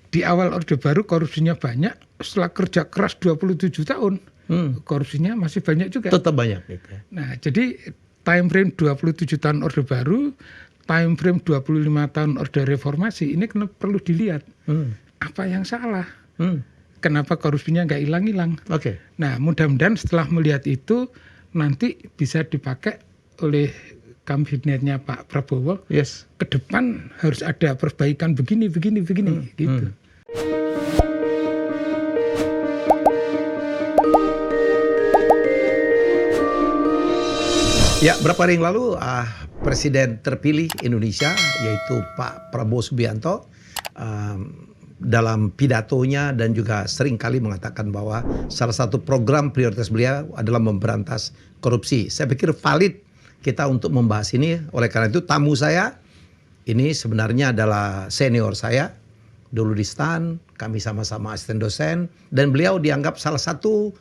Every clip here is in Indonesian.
di awal Orde Baru korupsinya banyak, setelah kerja keras 27 tahun, korupsinya masih banyak juga. Tetap banyak. Gitu. Nah, jadi time frame 27 tahun Orde Baru, time frame 25 tahun Orde Reformasi, ini perlu dilihat. Apa yang salah? Kenapa korupsinya nggak hilang-hilang? Oke. Nah, mudah-mudahan setelah melihat itu, nanti bisa dipakai oleh kabinetnya Pak Prabowo. Yes. Ke depan harus ada perbaikan begini, gitu. Ya, berapa hari yang lalu Presiden terpilih Indonesia yaitu Pak Prabowo Subianto dalam pidatonya dan juga seringkali mengatakan bahwa salah satu program prioritas beliau adalah memberantas korupsi. Saya pikir valid kita untuk membahas ini. Oleh karena itu tamu saya ini sebenarnya adalah senior saya dulu di STAN, kami sama-sama asisten dosen dan beliau dianggap salah satu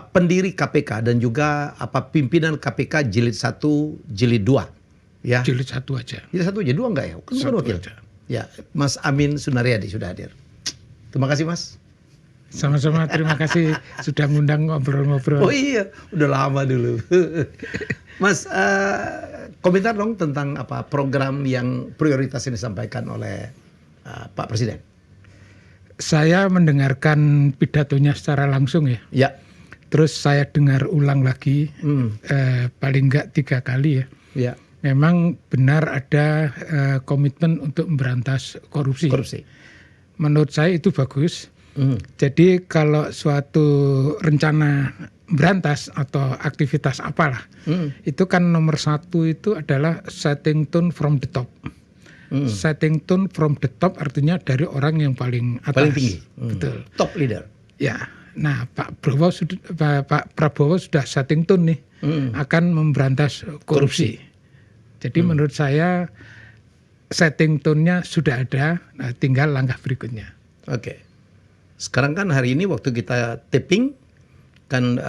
pendiri KPK dan juga pimpinan KPK jilid 1, jilid 2. Ya. Jilid 1 aja. Jilid 1 aja, 2 enggak ya? Kan bukan wakil. Aja. Ya, Mas Amin Sunaryadi sudah hadir. Terima kasih, Mas. Sama-sama, terima kasih sudah ngundang ngobrol-ngobrol. Oh iya, udah lama dulu. Mas, komentar dong tentang program yang prioritas yang disampaikan oleh Pak Presiden. Saya mendengarkan pidatonya secara langsung ya. Ya. Terus saya dengar ulang lagi, paling enggak 3 kali ya. Ya. Memang benar ada komitmen untuk memberantas korupsi. Menurut saya itu bagus. Jadi kalau suatu rencana berantas atau aktivitas apalah, itu kan nomor 1 itu adalah setting tone from the top. Setting tone from the top artinya dari orang yang paling atas. Paling tinggi. Betul. Top leader. Ya. Nah, Pak Prabowo sudah setting tone nih akan memberantas korupsi. Jadi menurut saya setting tone-nya sudah ada, nah, tinggal langkah berikutnya. Oke. Sekarang kan hari ini waktu kita taping kan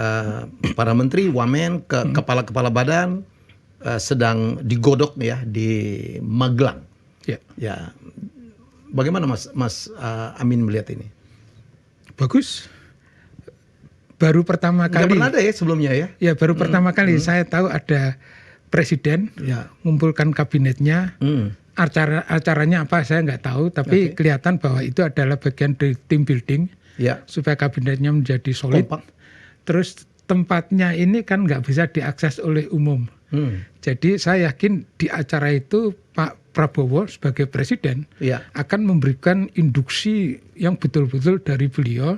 para menteri, wamen, kepala-kepala badan sedang digodok ya di Magelang. Ya. Ya. Bagaimana Mas Amin melihat ini? Bagus. Baru pertama kali. Nggak pernah ada ya sebelumnya ya? Ya, baru pertama kali saya tahu ada presiden mengumpulkan kabinetnya. Acaranya apa saya nggak tahu, tapi kelihatan bahwa itu adalah bagian dari team building supaya kabinetnya menjadi solid. Kompak. Terus tempatnya ini kan nggak bisa diakses oleh umum. Jadi saya yakin di acara itu Pak Prabowo sebagai presiden akan memberikan induksi yang betul-betul dari beliau.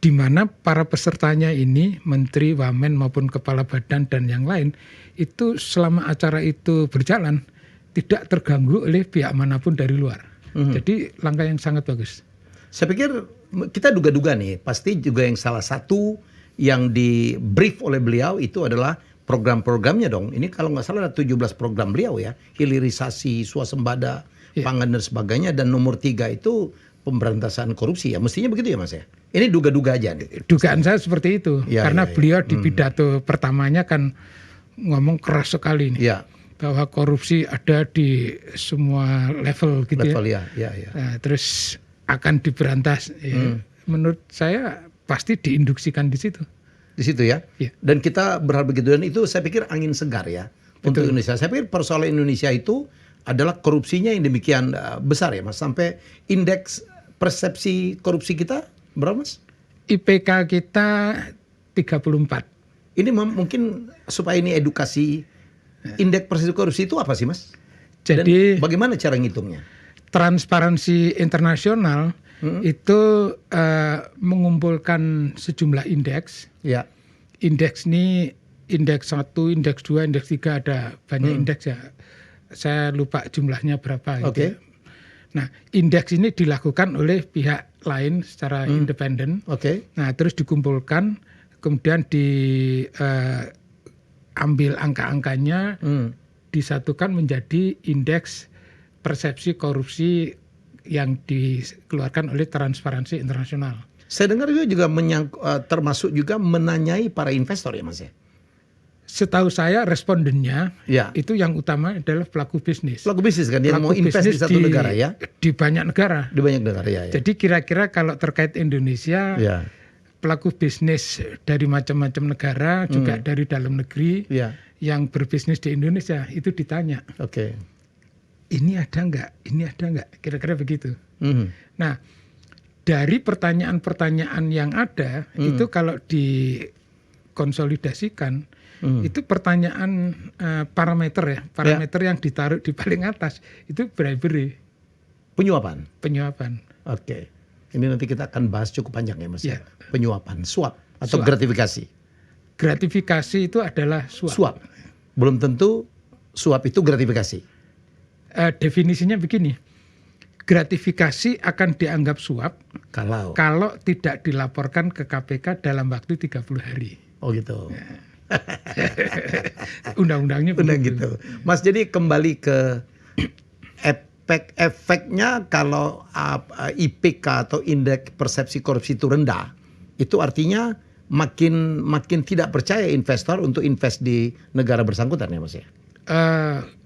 Di mana para pesertanya ini, menteri, wamen maupun kepala badan dan yang lain, itu selama acara itu berjalan tidak terganggu oleh pihak manapun dari luar. Jadi langkah yang sangat bagus. Saya pikir kita duga-duga nih, pasti juga yang salah satu yang di brief oleh beliau itu adalah program-programnya dong. Ini kalau nggak salah ada 17 program beliau ya, hilirisasi, swasembada, pangan dan sebagainya, dan nomor 3 itu pemberantasan korupsi ya. Mestinya begitu ya Mas ya? Ini duga-duga aja nih. Dugaan saya seperti itu. Karena beliau di pidato pertamanya kan ngomong keras sekali nih. Bahwa korupsi ada di semua level gitu ya. Nah, terus akan diberantas. Ya. Menurut saya pasti diinduksikan di situ. Di situ ya? Dan kita berharap begitu. Dan itu saya pikir angin segar ya. Untuk Indonesia. Saya pikir persoalan Indonesia itu adalah korupsinya yang demikian besar ya Mas. Sampai indeks persepsi korupsi kita berapa Mas? IPK kita 34. Ini mungkin supaya ini edukasi, indeks persepsi korupsi itu apa sih Mas? Jadi dan bagaimana cara ngitungnya? Transparansi Internasional itu mengumpulkan sejumlah indeks. Indeks ini indeks 1, indeks 2, indeks 3 ada banyak indeks ya. Saya lupa jumlahnya berapa gitu. Nah, indeks ini dilakukan oleh pihak lain secara independen. Nah, terus dikumpulkan, kemudian diambil angka-angkanya, disatukan menjadi indeks persepsi korupsi yang dikeluarkan oleh Transparansi Internasional. Saya dengar itu juga termasuk juga menanyai para investor ya Mas ya? Setahu saya respondennya itu yang utama adalah pelaku bisnis. Pelaku bisnis kan yang mau invest di satu negara ya? Di banyak negara. Di banyak negara ya. Jadi kira-kira kalau terkait Indonesia, pelaku bisnis dari macam-macam negara, juga dari dalam negeri yang berbisnis di Indonesia itu ditanya. Oke. Ini ada nggak? Ini ada nggak? Kira-kira begitu. Nah, dari pertanyaan-pertanyaan yang ada itu kalau dikonsolidasikan itu pertanyaan parameter yang ditaruh di paling atas itu bribery. Penyuapan. Oke. Ini nanti kita akan bahas cukup panjang ya Mas. Penyuapan, suap atau gratifikasi. Gratifikasi itu adalah suap. Belum tentu suap itu gratifikasi. Definisinya begini. Gratifikasi akan dianggap suap kalau tidak dilaporkan ke KPK dalam waktu 30 hari. Oh gitu. Undang-undangnya gitu. Mas, jadi kembali ke efeknya kalau IPK atau indeks persepsi korupsi itu rendah, itu artinya makin tidak percaya investor untuk invest di negara bersangkutan ya Mas ya?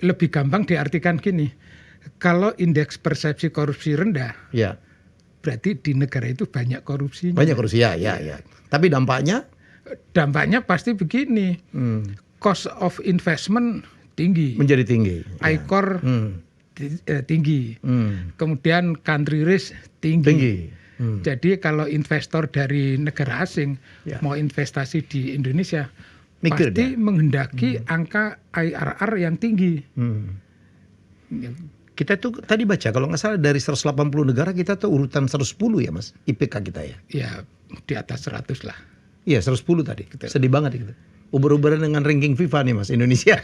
Lebih gampang diartikan gini, kalau indeks persepsi korupsi rendah, berarti di negara itu banyak korupsinya. Banyak korupsi ya. Tapi dampaknya pasti begini, cost of investment tinggi, menjadi tinggi, ICOR tinggi, kemudian country risk tinggi. Jadi kalau investor dari negara asing mau investasi di Indonesia pasti menghendaki angka IRR yang tinggi. Kita tuh tadi baca kalau nggak salah dari 180 negara kita tuh urutan 110 ya Mas IPK kita ya. Ya di atas 100 lah. Iya 110 tadi. Betul. Sedih banget gitu. Uber-uberan dengan ranking FIFA nih Mas Indonesia.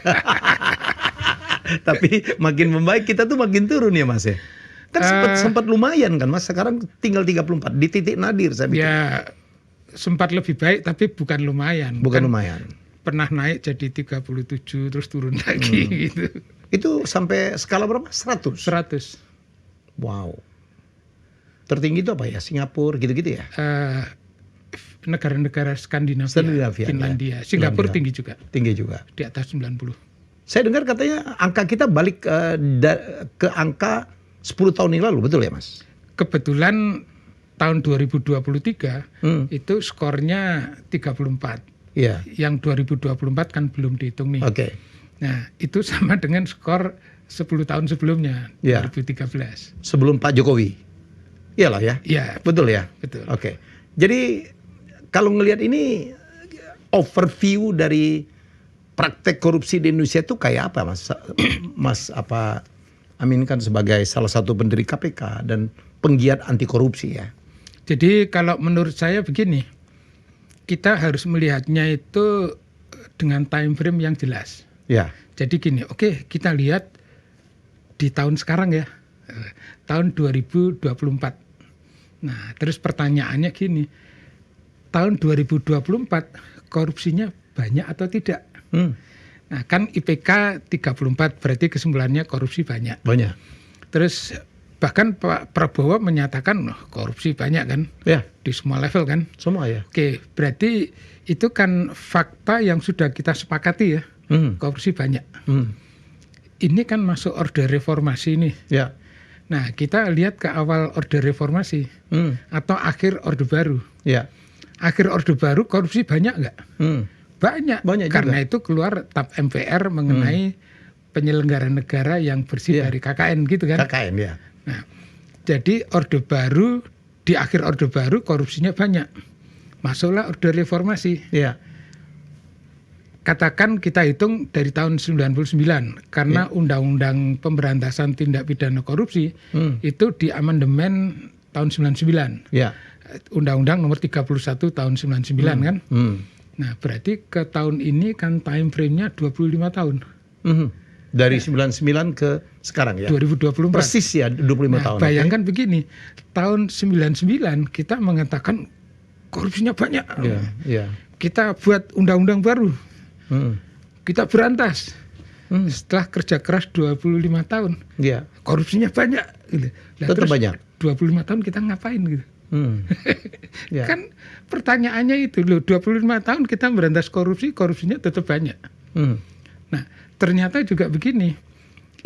Tapi makin membaik kita tuh makin turun ya Mas ya. Kan sempat lumayan kan Mas, sekarang tinggal 34 di titik nadir saya pikir. Ya sempat lebih baik tapi bukan lumayan. Lumayan. Pernah naik jadi 37 terus turun lagi gitu. Itu sampai skala berapa? 100. Wow. Tertinggi itu apa ya? Singapura gitu-gitu ya? Negara-negara Skandinavia, Finlandia, ya. Singapura tinggi juga. Di atas 90. Saya dengar katanya angka kita balik ke angka 10 tahun yang lalu, betul ya Mas? Kebetulan tahun 2023 itu skornya 34. Iya. Yang 2024 kan belum dihitung nih. Oke. Nah, itu sama dengan skor 10 tahun sebelumnya, 2013. Sebelum Pak Jokowi. Iyalah ya? Iya. Betul ya? Betul. Oke. Jadi kalau ngelihat ini overview dari praktek korupsi di Indonesia itu kayak apa Mas? Mas Amin kan sebagai salah satu pendiri KPK dan penggiat anti korupsi ya. Jadi kalau menurut saya begini, kita harus melihatnya itu dengan time frame yang jelas. Ya. Jadi gini, oke, kita lihat di tahun sekarang ya, tahun 2024. Nah, terus pertanyaannya gini, tahun 2024 korupsinya banyak atau tidak? Nah, kan IPK 34 berarti kesimpulannya korupsi banyak. Terus bahkan Pak Prabowo menyatakan korupsi banyak kan? Ya. Di semua level kan? Semua ya. Oke, berarti itu kan fakta yang sudah kita sepakati ya. Korupsi banyak. Ini kan masuk orde reformasi ini. Ya. Nah, kita lihat ke awal orde reformasi atau akhir orde baru. Ya. Akhir orde baru korupsi banyak nggak? Banyak karena juga. itu keluar TAP MPR mengenai penyelenggara negara yang bersih dari KKN gitu kan? KKN ya. Nah, jadi orde baru, di akhir orde baru korupsinya banyak. Masuklah orde reformasi. Ya. Katakan kita hitung dari tahun 99 karena Undang-Undang Pemberantasan Tindak Pidana Korupsi itu di amandemen tahun 99. Ya. Undang-Undang nomor 31 tahun 99 kan? Nah, berarti ke tahun ini kan time frame-nya 25 tahun. Dari 99 ke sekarang ya. 2024. Persis ya 25 tahun. Bayangkan begini, tahun 99 kita mengatakan korupsinya banyak. Iya. Kita buat undang-undang baru. Kita berantas. Setelah kerja keras 25 tahun. Iya. Korupsinya banyak gitu. Tetap banyak. 25 tahun kita ngapain gitu? Ya. Kan pertanyaannya itu loh, 25 tahun kita berantas korupsi, korupsinya tetap banyak. Nah, ternyata juga begini,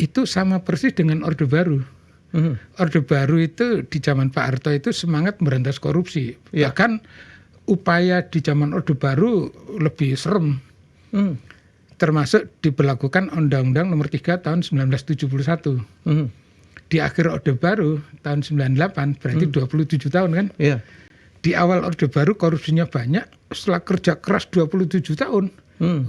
itu sama persis dengan Orde Baru. Orde Baru itu di zaman Pak Harto itu semangat berantas korupsi. Ya. Bahkan upaya di zaman Orde Baru lebih serem. Termasuk diberlakukan Undang-Undang Nomor 3 tahun 1971. Di akhir Orde Baru tahun 98 berarti 27 tahun kan? Iya. Di awal Orde Baru korupsinya banyak, setelah kerja keras 27 tahun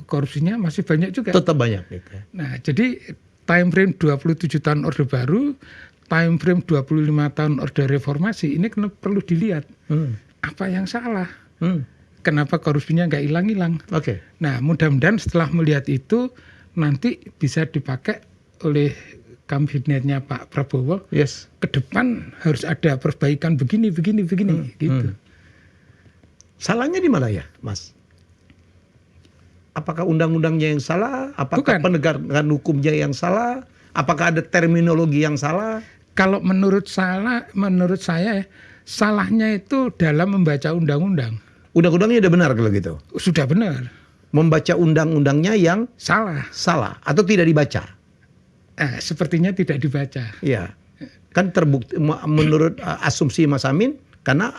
korupsinya masih banyak juga. Tetap banyak gitu. Nah, jadi time frame 27 tahun Orde Baru, time frame 25 tahun Orde Reformasi, ini perlu dilihat. Apa yang salah? Kenapa korupsinya nggak hilang-hilang? Oke. Nah, mudah-mudahan setelah melihat itu nanti bisa dipakai oleh kabinetnya Pak Prabowo. Yes. Ke depan harus ada perbaikan begini gitu. Salahnya di mana ya, Mas? Apakah undang-undangnya yang salah? Apakah penegakan hukumnya yang salah? Apakah ada terminologi yang salah? Kalau menurut saya salahnya itu dalam membaca undang-undang. Undang-undangnya udah benar kalau gitu? Sudah benar. Membaca undang-undangnya yang Salah atau tidak dibaca? Sepertinya tidak dibaca. Iya. Kan terbukti menurut asumsi Mas Amin, karena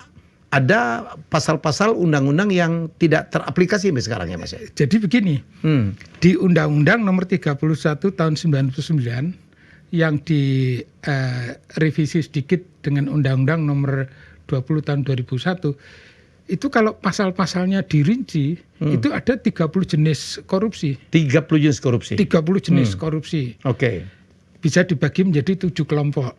ada pasal-pasal undang-undang yang tidak teraplikasi sampai sekarang ya Mas. Jadi begini, di Undang-Undang Nomor 31 tahun 99 yang direvisi sedikit dengan Undang-Undang Nomor 20 tahun 2001, itu kalau pasal-pasalnya dirinci, itu ada 30 jenis korupsi. 30 jenis korupsi? 30 jenis korupsi. Oke. Bisa dibagi menjadi 7 kelompok.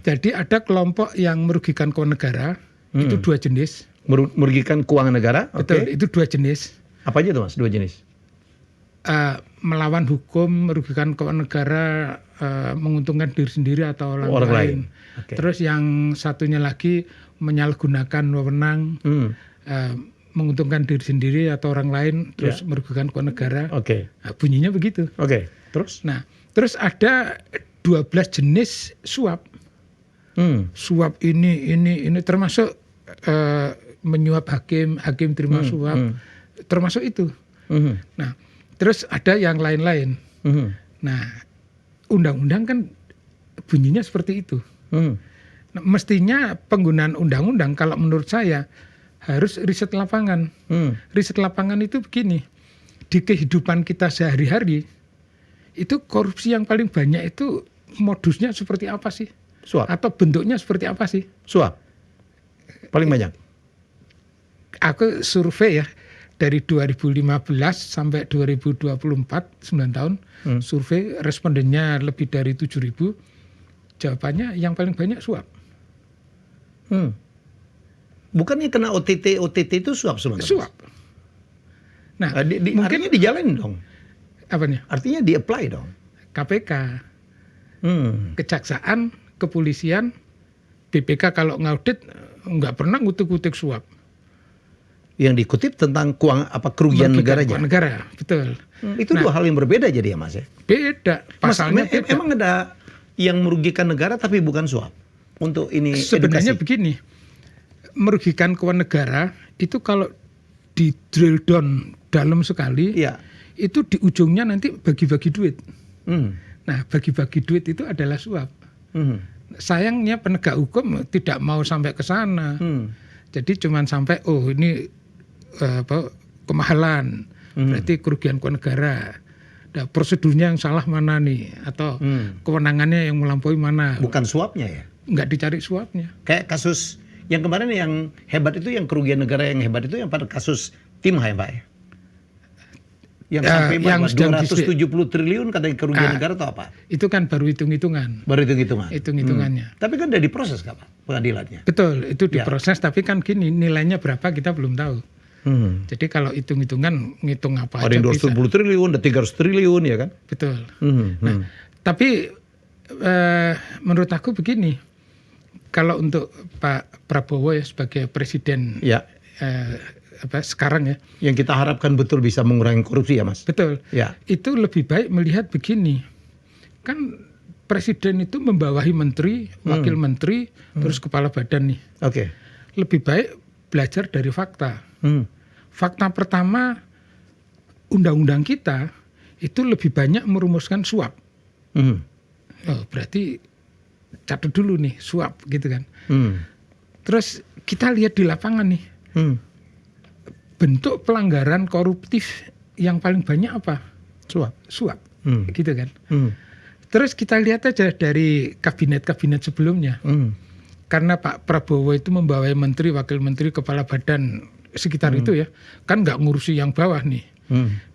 Jadi ada kelompok yang merugikan keuangan negara, itu 2 jenis. Merugikan keuangan negara? Betul, itu 2 jenis. Apa aja tuh Mas, 2 jenis? Melawan hukum, merugikan keuangan negara, menguntungkan diri sendiri atau orang lain. Okay. Terus yang satunya lagi menyalahgunakan wewenang, menguntungkan diri sendiri atau orang lain, terus merugikan keuangan negara. Oke. Nah, bunyinya begitu. Oke. Terus? Nah, terus ada 12 jenis suap. Suap ini termasuk menyuap hakim terima suap, termasuk itu. Nah, terus ada yang lain-lain. Nah, undang-undang kan bunyinya seperti itu. Nah, mestinya penggunaan undang-undang kalau menurut saya harus riset lapangan. Riset lapangan itu begini, di kehidupan kita sehari-hari itu korupsi yang paling banyak itu modusnya seperti apa sih? Suap. Atau bentuknya seperti apa sih? Suap. Paling banyak. Aku survei ya dari 2015 sampai 2024, 9 tahun, survei respondennya lebih dari 7.000. Jawabannya yang paling banyak suap. Bukannya kena OTT itu suap sebenarnya? Suap. Nah, mungkin artinya dijalanin dong. Apanya? Artinya di-apply dong. KPK, Kejaksaan, Kepolisian, BPK kalau ngaudit nggak pernah ngutik-ngutik suap. Yang dikutip tentang kerugian negaranya. Keuangan negara, betul. Itu dua hal yang berbeda jadi ya Mas ya? Beda, pasalnya beda. Emang ada yang merugikan negara tapi bukan suap? Untuk ini sebenarnya edukasi. Begini, merugikan keuangan negara itu kalau di drill down dalam sekali, itu di ujungnya nanti bagi-bagi duit. Nah, bagi-bagi duit itu adalah suap. Sayangnya penegak hukum tidak mau sampai ke sana. Jadi cuman sampai ini kemahalan, berarti kerugian keuangan negara. Nah, prosedurnya yang salah mana nih? Atau kewenangannya yang melampaui mana? Bukan suapnya ya? Nggak dicari suapnya. Kayak kasus yang kemarin yang hebat itu, yang kerugian negara yang hebat itu yang pada kasus Timah ya Pak ya? Yang sampai yang 270 triliun katanya kerugian negara atau apa? Itu kan baru hitung-hitungan. Baru hitung-hitungan? Hitung-hitungannya. Tapi kan udah diproses kan Pak pengadilannya? Betul, itu diproses tapi kan gini, nilainya berapa kita belum tahu. Jadi kalau hitung-hitungan, ngitung apa ada aja bisa. Ada 270 triliun, ada 300 triliun ya kan? Betul. Nah, tapi menurut aku begini, kalau untuk Pak Prabowo ya sebagai presiden sekarang ya, yang kita harapkan betul bisa mengurangi korupsi ya Mas. Betul. Ya. Itu lebih baik melihat begini, kan presiden itu membawahi menteri, wakil menteri, terus kepala badan nih. Oke. lebih baik belajar dari fakta. Fakta pertama, undang-undang kita itu lebih banyak merumuskan suap. Oh, berarti catat dulu nih suap gitu kan. Terus kita lihat di lapangan nih, bentuk pelanggaran koruptif yang paling banyak apa? Suap, gitu kan. Terus kita lihat aja dari kabinet-kabinet sebelumnya. Karena Pak Prabowo itu membawai menteri, wakil menteri, kepala badan sekitar itu ya, kan nggak ngurusi yang bawah nih.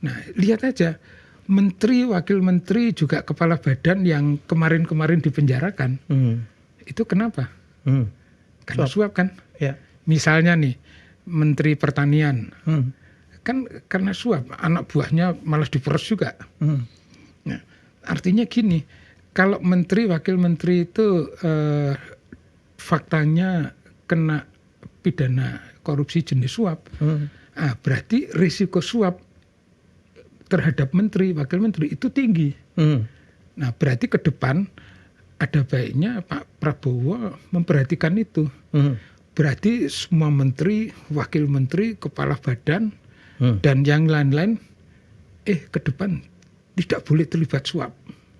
Nah, lihat aja menteri, wakil menteri, juga kepala badan yang kemarin-kemarin dipenjarakan. Itu kenapa? Karena suap kan. Ya. Misalnya nih, Menteri Pertanian, kan karena suap, anak buahnya malah diperes juga. Nah, artinya gini, kalau menteri, wakil menteri itu faktanya kena pidana korupsi jenis suap, berarti risiko suap terhadap menteri, wakil menteri itu tinggi. Nah, berarti ke depan ada baiknya Pak Prabowo memperhatikan itu. Berarti semua menteri, wakil menteri, kepala badan, dan yang lain-lain, ke depan tidak boleh terlibat suap.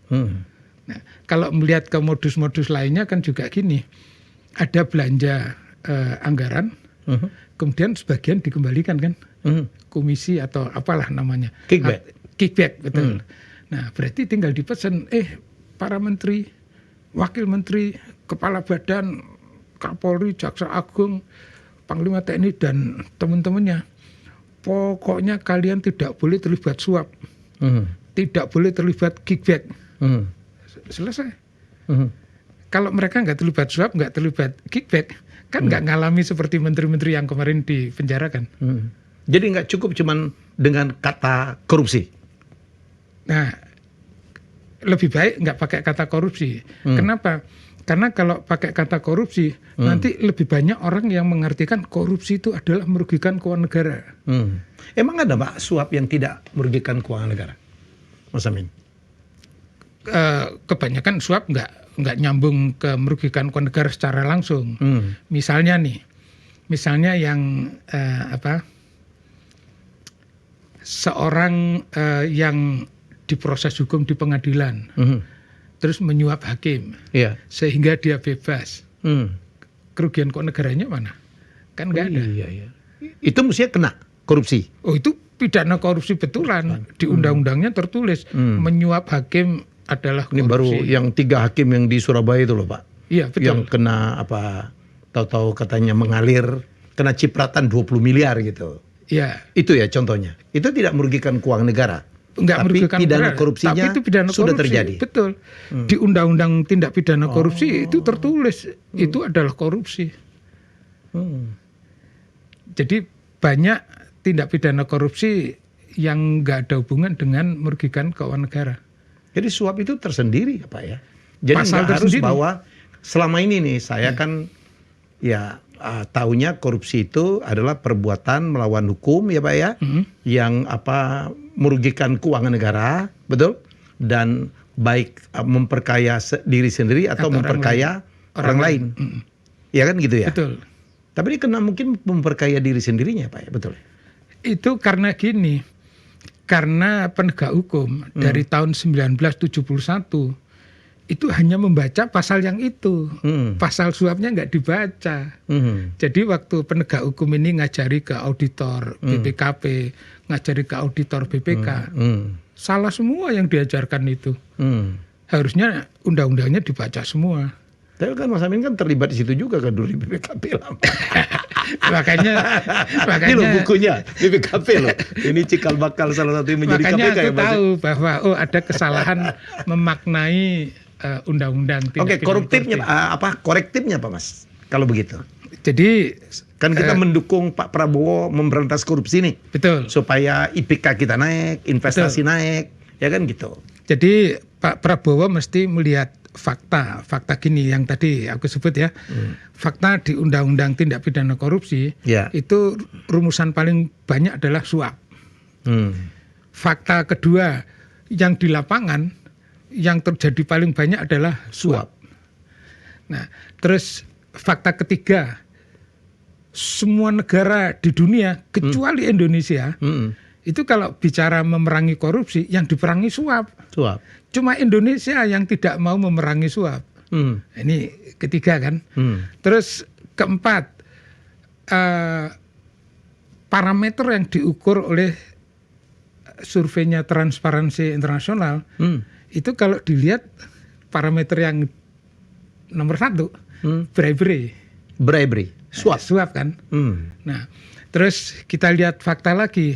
Nah, kalau melihat ke modus-modus lainnya kan juga gini, ada belanja anggaran, kemudian sebagian dikembalikan kan, komisi atau apalah namanya. Kickback, betul. Nah, berarti tinggal dipesan, para menteri, wakil menteri, kepala badan, Kapolri, Jaksa Agung, Panglima TNI dan teman-temannya, pokoknya kalian tidak boleh terlibat suap, tidak boleh terlibat kickback. Selesai. Kalau mereka nggak terlibat suap, nggak terlibat kickback, kan nggak ngalami seperti menteri-menteri yang kemarin dipenjarakan. Jadi nggak cukup cuman dengan kata korupsi. Nah, lebih baik nggak pakai kata korupsi. Kenapa? Karena kalau pakai kata korupsi, nanti lebih banyak orang yang mengartikan korupsi itu adalah merugikan keuangan negara. Emang ada Pak suap yang tidak merugikan keuangan negara, Mas Amin? Kebanyakan suap nggak nyambung ke merugikan keuangan negara secara langsung. Misalnya yang seorang yang diproses hukum di pengadilan, terus menyuap hakim, sehingga dia bebas. Kerugian keuangan negaranya mana? Kan nggak ada. Iya. Itu mestinya kena korupsi. Oh, itu pidana korupsi betulan. Di undang-undangnya tertulis menyuap hakim adalah korupsi. Ini baru yang 3 hakim yang di Surabaya itu loh Pak. Iya, betul. Yang kena tahu-tahu katanya mengalir, kena cipratan 20 miliar gitu. Iya. Itu ya contohnya. Itu tidak merugikan keuangan negara. Enggak merugikan pidana korupsinya tapi itu pidana sudah korupsi, terjadi. Betul. Di undang-undang tindak pidana korupsi itu tertulis itu adalah korupsi. Jadi banyak tindak pidana korupsi yang enggak ada hubungan dengan merugikan keuangan negara. Jadi suap itu tersendiri ya Pak ya. Jadi Pasal harus tersendiri. bahwa selama ini nih saya kan taunya korupsi itu adalah perbuatan melawan hukum ya Pak ya, yang merugikan keuangan negara, betul? Dan baik memperkaya diri sendiri atau memperkaya orang lain. Ya kan gitu ya? Betul. Tapi ini kena mungkin memperkaya diri sendirinya Pak ya, betul? Itu karena gini, karena penegak hukum dari tahun 1971 itu hanya membaca pasal yang itu. Pasal suapnya nggak dibaca. Jadi waktu penegak hukum ini ngajari ke auditor BPKP, ngajari ke auditor BPK, salah semua yang diajarkan itu. Harusnya undang-undangnya dibaca semua. Tapi kan Mas Amin kan terlibat di situ juga kan dulu di BPKP lah. makanya ini loh bukunya BPKP loh. Ini cikal bakal salah satu yang menjadi KPK. Makanya aku ya, tahu bahwa ada kesalahan memaknai undang-undang. Oke, koruptifnya korektifnya Pak Mas? Kalau begitu. Jadi kan kita mendukung Pak Prabowo memberantas korupsi nih. Betul. Supaya IPK kita naik, investasi naik, ya kan gitu. Jadi Pak Prabowo mesti melihat fakta gini yang tadi aku sebut ya. Fakta di Undang-Undang Tindak Pidana Korupsi itu rumusan paling banyak adalah suap. Fakta kedua yang di lapangan yang terjadi paling banyak adalah suap. Nah, terus fakta ketiga semua negara di dunia kecuali Indonesia itu kalau bicara memerangi korupsi yang diperangi suap. Cuma Indonesia yang tidak mau memerangi suap. Ini ketiga kan. Terus keempat, parameter yang diukur oleh surveinya Transparansi Internasional itu kalau dilihat parameter yang nomor 1 bribery, suap kan. Nah, terus kita lihat fakta lagi.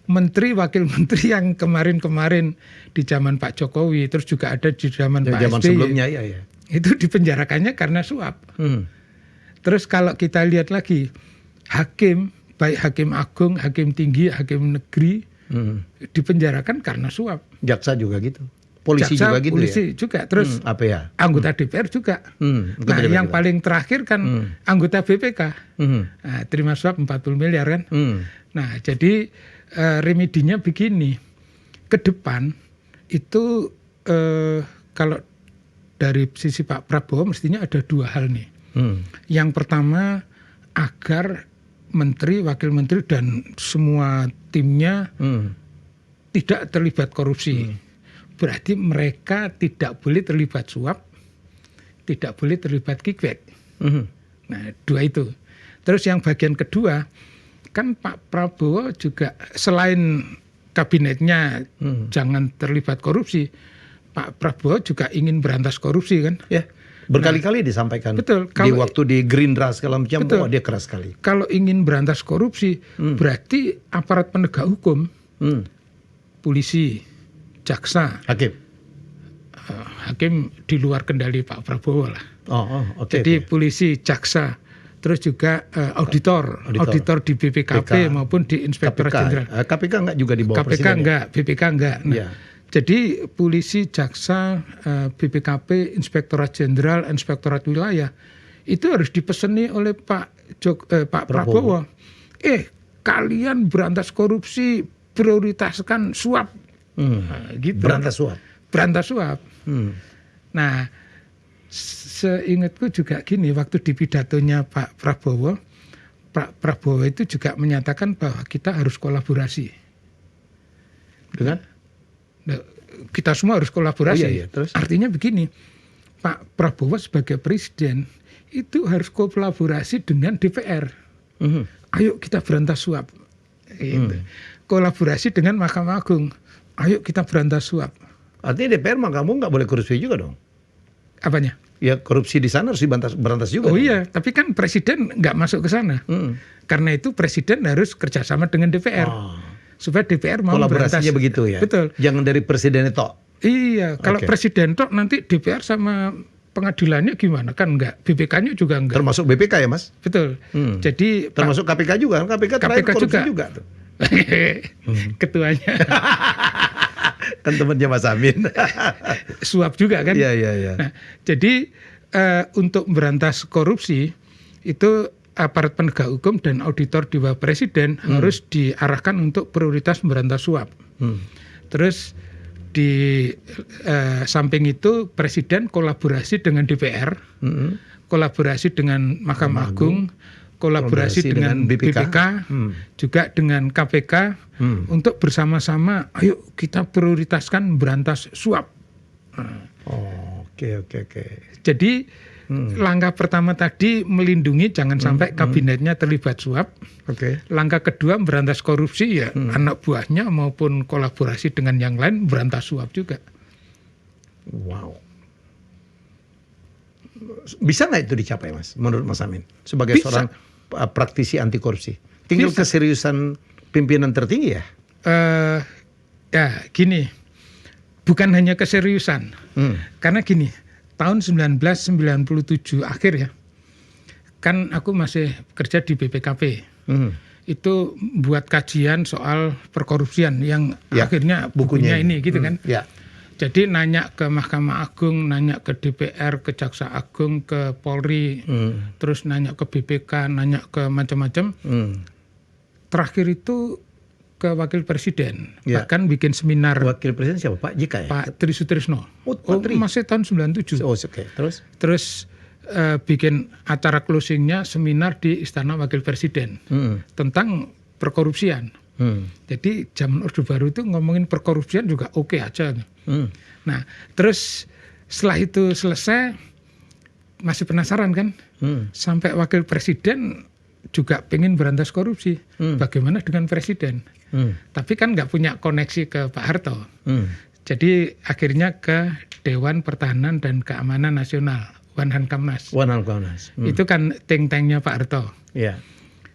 Menteri, wakil menteri yang kemarin-kemarin di zaman Pak Jokowi, terus juga ada di zaman Pak SBY. Sebelumnya, itu dipenjarakannya karena suap. Terus kalau kita lihat lagi, hakim, baik hakim agung, hakim tinggi, hakim negeri, dipenjarakan karena suap. Jaksa juga gitu. Polisi Jaksa, juga gitu polisi ya? juga. Terus anggota DPR juga. Nah, yang paling terakhir kan anggota BPK. Nah, terima suap 40 miliar kan. Nah, jadi remedinya begini. Ke depan itu kalau dari sisi Pak Prabowo mestinya ada 2 hal nih. Yang pertama, agar menteri, wakil menteri dan semua timnya tidak terlibat korupsi. Berarti mereka tidak boleh terlibat suap, tidak boleh terlibat kickback. Nah, 2 itu. Terus yang bagian kedua, kan Pak Prabowo juga selain kabinetnya jangan terlibat korupsi, Pak Prabowo juga ingin berantas korupsi kan? Ya, berkali-kali disampaikan. Betul. Di waktu di Gerindra segala macam, dia keras sekali. Kalau ingin berantas korupsi, berarti aparat penegak hukum, polisi, jaksa, hakim di luar kendali Pak Prabowo lah. Jadi polisi, jaksa, terus juga auditor di BPKP maupun di Inspektorat Jenderal. KPK enggak juga di bawah KPK presiden? enggak, BPK enggak. Nah, jadi polisi, jaksa, BPKP, Inspektorat Jenderal, Inspektorat Wilayah itu harus dipeseni oleh Pak Prabowo. Kalian berantas korupsi, prioritaskan suap. Gitu. Berantas suap. Nah, seingatku juga gini, waktu di pidatonya Pak Prabowo itu juga menyatakan bahwa kita harus kolaborasi. Dengan? Kita semua harus kolaborasi. Terus? Artinya begini, Pak Prabowo sebagai presiden itu harus kolaborasi dengan DPR. Ayo kita berantas suap. Gitu. Kolaborasi dengan Mahkamah Agung. Ayo kita berantas suap. Artinya DPR Mahkamah nggak boleh korupsi juga dong? Apanya? Ya korupsi di sana harus berantas juga. Iya, tapi kan presiden nggak masuk ke sana. Karena itu presiden harus kerjasama dengan DPR. Supaya DPR mau berantas. Kolaborasinya begitu ya? Betul. Jangan dari presiden tok? Iya, kalau presiden tok nanti DPR sama pengadilannya gimana? Kan enggak, BPK-nya juga enggak. Termasuk BPK ya Mas? Betul. Jadi termasuk KPK juga, KPK terakhir korupsi juga tuh. Ketuanya. Kan temannya Mas Amin. Suap juga kan? Iya. Nah, jadi untuk berantas korupsi itu aparat penegak hukum dan auditor di bawah presiden harus diarahkan untuk prioritas berantas suap. Terus di samping itu presiden kolaborasi dengan DPR, kolaborasi dengan Mahkamah Agung, kolaborasi dengan BPK, juga dengan KPK untuk bersama-sama ayo kita prioritaskan berantas suap. Oke. Jadi langkah pertama tadi melindungi jangan sampai kabinetnya terlibat suap. Langkah kedua berantas korupsi ya anak buahnya maupun kolaborasi dengan yang lain berantas suap juga. Wow. Bisa nggak itu dicapai Mas menurut Mas Amin sebagai seorang praktisi anti korupsi? Tinggal keseriusan pimpinan tertinggi ya? Ya gini, bukan hanya keseriusan. Karena gini, tahun 1997 akhir ya, kan aku masih kerja di BPKP. Itu buat kajian soal perkorupsian yang akhirnya bukunya ini gitu kan. Jadi nanya ke Mahkamah Agung, nanya ke DPR, ke Jaksa Agung, ke Polri, terus nanya ke BPK, nanya ke macam-macam. Terakhir itu ke Wakil Presiden, bahkan bikin seminar. Wakil Presiden siapa? Pak JK ya? Pak Tri Sutrisno. Masih masih tahun 97. Oke. Terus bikin acara closingnya seminar di Istana Wakil Presiden tentang perkorupsian. Jadi zaman Orde Baru itu ngomongin perkorupsian juga oke aja. Nah terus setelah itu selesai masih penasaran kan, sampai Wakil Presiden juga pengen berantas korupsi. Bagaimana dengan Presiden? Tapi kan nggak punya koneksi ke Pak Harto. Jadi akhirnya ke Dewan Pertahanan dan Keamanan Nasional, Wanhankamnas. Itu kan think tanknya Pak Harto. Yeah.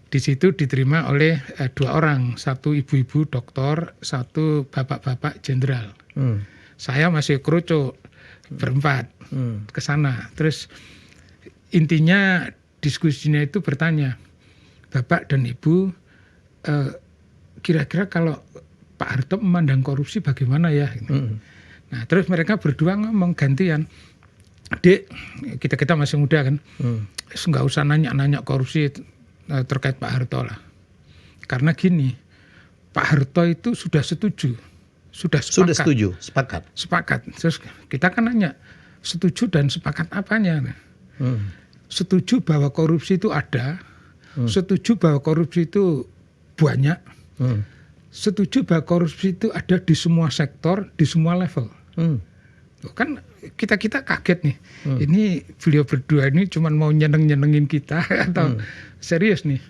Di situ diterima oleh 2 orang, 1 ibu-ibu doktor, 1 bapak-bapak jenderal. Saya masih kerucuk berempat ke sana. Terus intinya diskusinya itu bertanya, Bapak dan Ibu, kira-kira kalau Pak Harto memandang korupsi bagaimana ya? Nah terus mereka berdua ngomong gantian, Dek, kita masih muda kan, nggak usah nanya korupsi terkait Pak Harto lah. Karena gini, Pak Harto itu sudah setuju, sudah sepakat. Terus kita kan nanya, setuju dan sepakat apanya? Setuju bahwa korupsi itu ada, setuju bahwa korupsi itu banyak, setuju bahwa korupsi itu ada di semua sektor, di semua level. Kan kita kaget nih, ini beliau berdua ini cuma mau nyenengin kita atau serius nih.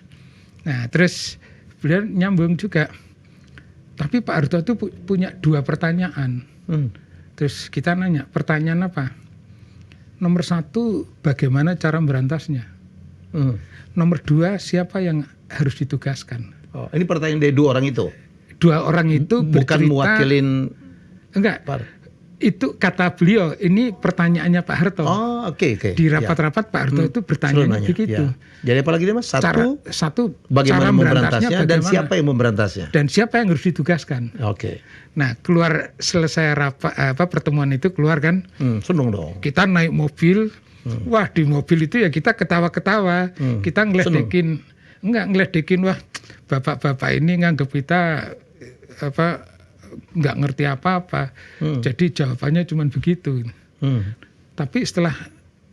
Nah terus beliau nyambung juga, tapi Pak Harto itu punya 2 pertanyaan. Terus kita nanya, pertanyaan apa? Nomor 1, bagaimana cara memberantasnya? Nomor 2, siapa yang harus ditugaskan? Oh, ini pertanyaan dari 2 orang itu? 2 orang itu bukan mewakilin. Enggak. Itu kata beliau, ini pertanyaannya Pak Harto. Oh, oke. Di rapat-rapat Pak Harto itu bertanya begitu. Ya. Jadi apa lagi Mas? Satu, bagaimana cara memberantasnya dan siapa yang memberantasnya? Dan siapa yang harus ditugaskan. Oke. Nah, keluar selesai pertemuan itu keluar kan. Seneng dong. Kita naik mobil. Wah, di mobil itu ya kita ketawa-ketawa. Kita ngeledekin, wah, bapak-bapak ini nganggep kita nggak ngerti apa-apa. Jadi jawabannya cuma begitu. Tapi setelah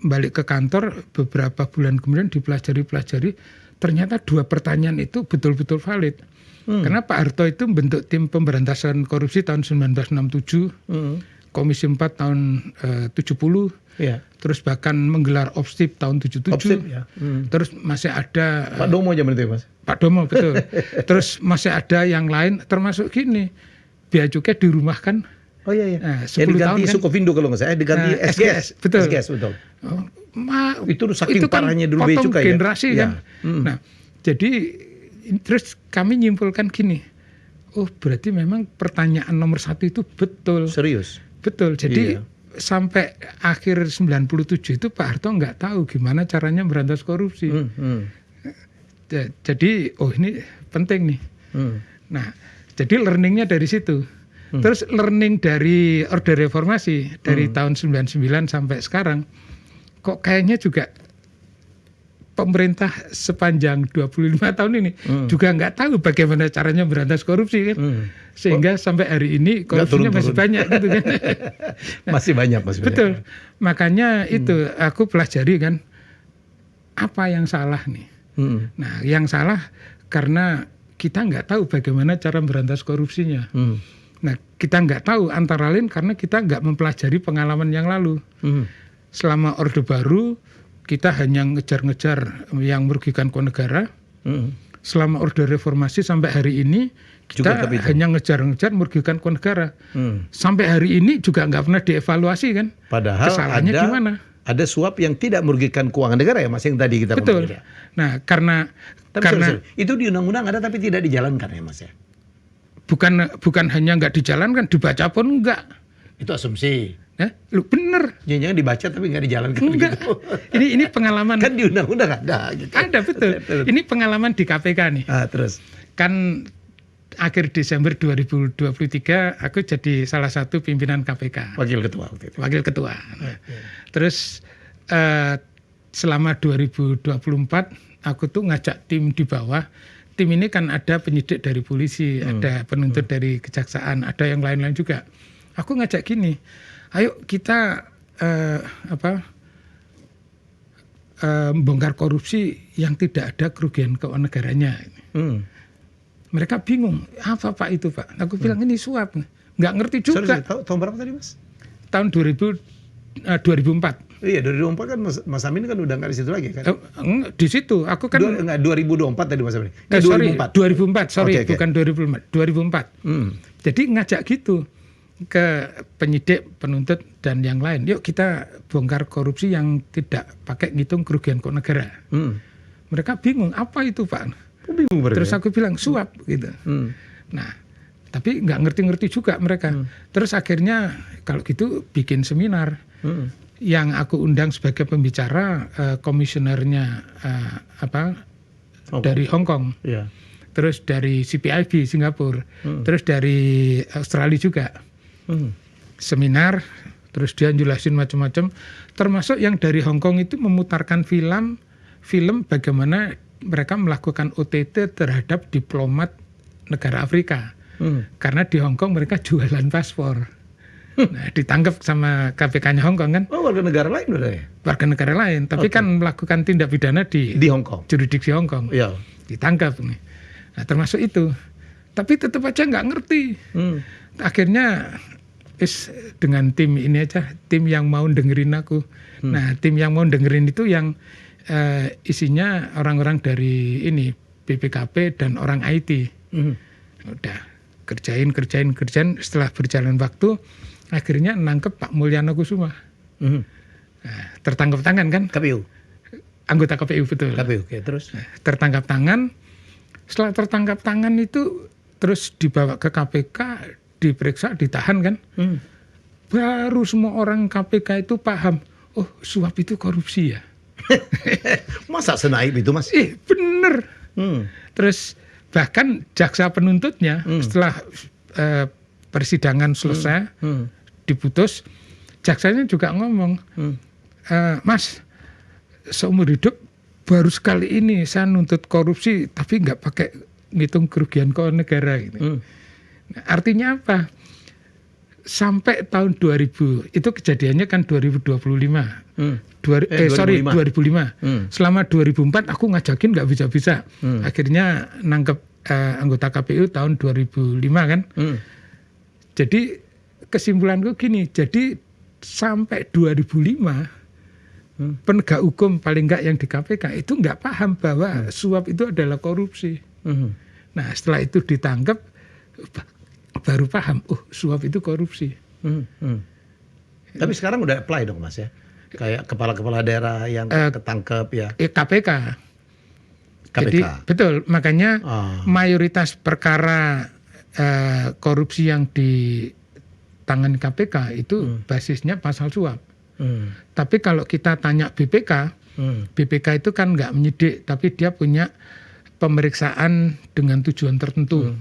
balik ke kantor beberapa bulan kemudian dipelajari, ternyata 2 pertanyaan itu betul-betul valid. Karena Pak Harto itu membentuk tim pemberantasan korupsi tahun 1967, Komisi 4 tahun 70, terus bahkan menggelar Opsip tahun 77. Terus masih ada Pak Domo aja berarti Mas. Pak Domo betul. Terus masih ada yang lain termasuk gini, Bea Cukai dirumahkan. Oh iya. Nah, 10 diganti tahun Sukovindo kalau nggak saya, diganti SGS. Betul. SGS betul. Itu saking kan parahnya dulu Bea Cukai generasi ya. kan. Nah, jadi terus kami nyimpulkan gini. Oh, berarti memang pertanyaan nomor 1 itu betul. Serius. Betul. Jadi sampai akhir 97 itu Pak Harto nggak tahu gimana caranya berantas korupsi. Jadi ini penting nih. Nah, jadi learningnya dari situ. Terus learning dari Orde Reformasi dari tahun 99 sampai sekarang, kok kayaknya juga pemerintah sepanjang 25 tahun ini juga nggak tahu bagaimana caranya berantas korupsi kan. Sehingga sampai hari ini korupsinya masih banyak gitu kan. Masih banyak. Betul. Makanya itu aku pelajari kan, apa yang salah nih. Nah yang salah karena kita nggak tahu bagaimana cara berantas korupsinya. Nah kita nggak tahu antara lain karena kita nggak mempelajari pengalaman yang lalu. Selama Orde Baru kita hanya ngejar-ngejar yang merugikan negara. Selama Orde Reformasi sampai hari ini kita hanya ngejar-ngejar merugikan negara. Sampai hari ini juga nggak pernah dievaluasi kan. Padahal kesalahannya gimana? Ada suap yang tidak merugikan keuangan negara ya Mas, yang tadi kita betul. Ngomongin. Nah karena itu di undang-undang ada tapi tidak dijalankan ya Mas ya. Bukan hanya nggak dijalankan, dibaca pun enggak. Itu asumsi. Lu bener. Jangan dibaca tapi nggak dijalankan. Enggak. Gitu. Ini pengalaman. Kan di undang-undang ada. Gitu. Ada betul. Ini pengalaman di KPK nih. Terus. Kan akhir Desember 2023 aku jadi salah satu pimpinan KPK. Wakil ketua. Wakil ketua. Terus selama 2024 aku tuh ngajak tim di bawah. Tim ini kan ada penyidik dari polisi, ada penuntut dari kejaksaan, ada yang lain-lain juga. Aku ngajak gini, ayo kita bongkar korupsi yang tidak ada kerugian keuangan negaranya. Mereka bingung, apa Pak itu Pak? Aku bilang ini suap, nggak ngerti juga. Tahun berapa tadi Mas? Tahun 2004. Iya 2004 kan Mas Amin kan udah nggak di situ lagi kan? Di situ, aku kan 2024 tadi Mas Amin. 2004, okay. Bukan 2004. Jadi ngajak gitu ke penyidik, penuntut dan yang lain. Yuk kita bongkar korupsi yang tidak pakai ngitung kerugian keuangan negara. Mereka bingung apa itu Pak. Bingung mereka. Terus aku bilang suap gitu. Nah, tapi nggak ngerti-ngerti juga mereka. Terus akhirnya kalau gitu bikin seminar. Yang aku undang sebagai pembicara komisionernya dari Hong Kong. Yeah. Terus dari CPIB Singapura. Terus dari Australia juga. Seminar, terus dia jelasin macam-macam, termasuk yang dari Hong Kong itu memutarkan film bagaimana mereka melakukan OTT terhadap diplomat negara Afrika, karena di Hong Kong mereka jualan paspor. Nah, ditangkap sama KPK-nya Hong Kong kan? Oh, warga negara lain udah ya? Warga negara lain, tapi kan melakukan tindak pidana di Hong Kong, jurisdiksi Hong Kong. Iya. Ditangkap nih. Nah, termasuk itu. Tapi tetap aja nggak ngerti. Akhirnya dengan tim ini aja, tim yang mau dengerin aku. Nah, tim yang mau dengerin itu yang isinya orang-orang dari ini BPKP dan orang IT. Udah kerjain. Setelah berjalan waktu, akhirnya nangkep Pak Mulyana Kusuma. Nah, tertangkap tangan kan? KPU. Anggota KPU betul. KPU, oke, terus? Nah, tertangkap tangan. Setelah tertangkap tangan itu terus dibawa ke KPK, diperiksa, ditahan kan? Baru semua orang KPK itu paham, oh suap itu korupsi ya. Masa senaib itu Mas? Bener. Terus bahkan jaksa penuntutnya setelah persidangan selesai, diputus, jaksanya juga ngomong, Mas, seumur hidup baru sekali ini saya nuntut korupsi tapi nggak pakai ngitung kerugian keuangan negara gitu. Nah, artinya apa? Sampai tahun 2000, itu kejadiannya kan 2025. 2005. Selama 2004 aku ngajakin nggak bisa-bisa. Akhirnya nangkep anggota KPU tahun 2005 kan. Jadi kesimpulanku gini, jadi sampai 2005 penegak hukum paling nggak yang di KPK itu nggak paham bahwa suap itu adalah korupsi. Nah setelah itu ditangkap baru paham, oh suap itu korupsi. Tapi sekarang udah apply dong Mas ya? Kayak kepala-kepala daerah yang ketangkep ya? KPK. Jadi betul, makanya mayoritas perkara korupsi yang ditangani KPK itu basisnya pasal suap. Tapi kalau kita tanya BPK, BPK itu kan nggak menyidik, tapi dia punya pemeriksaan dengan tujuan tertentu.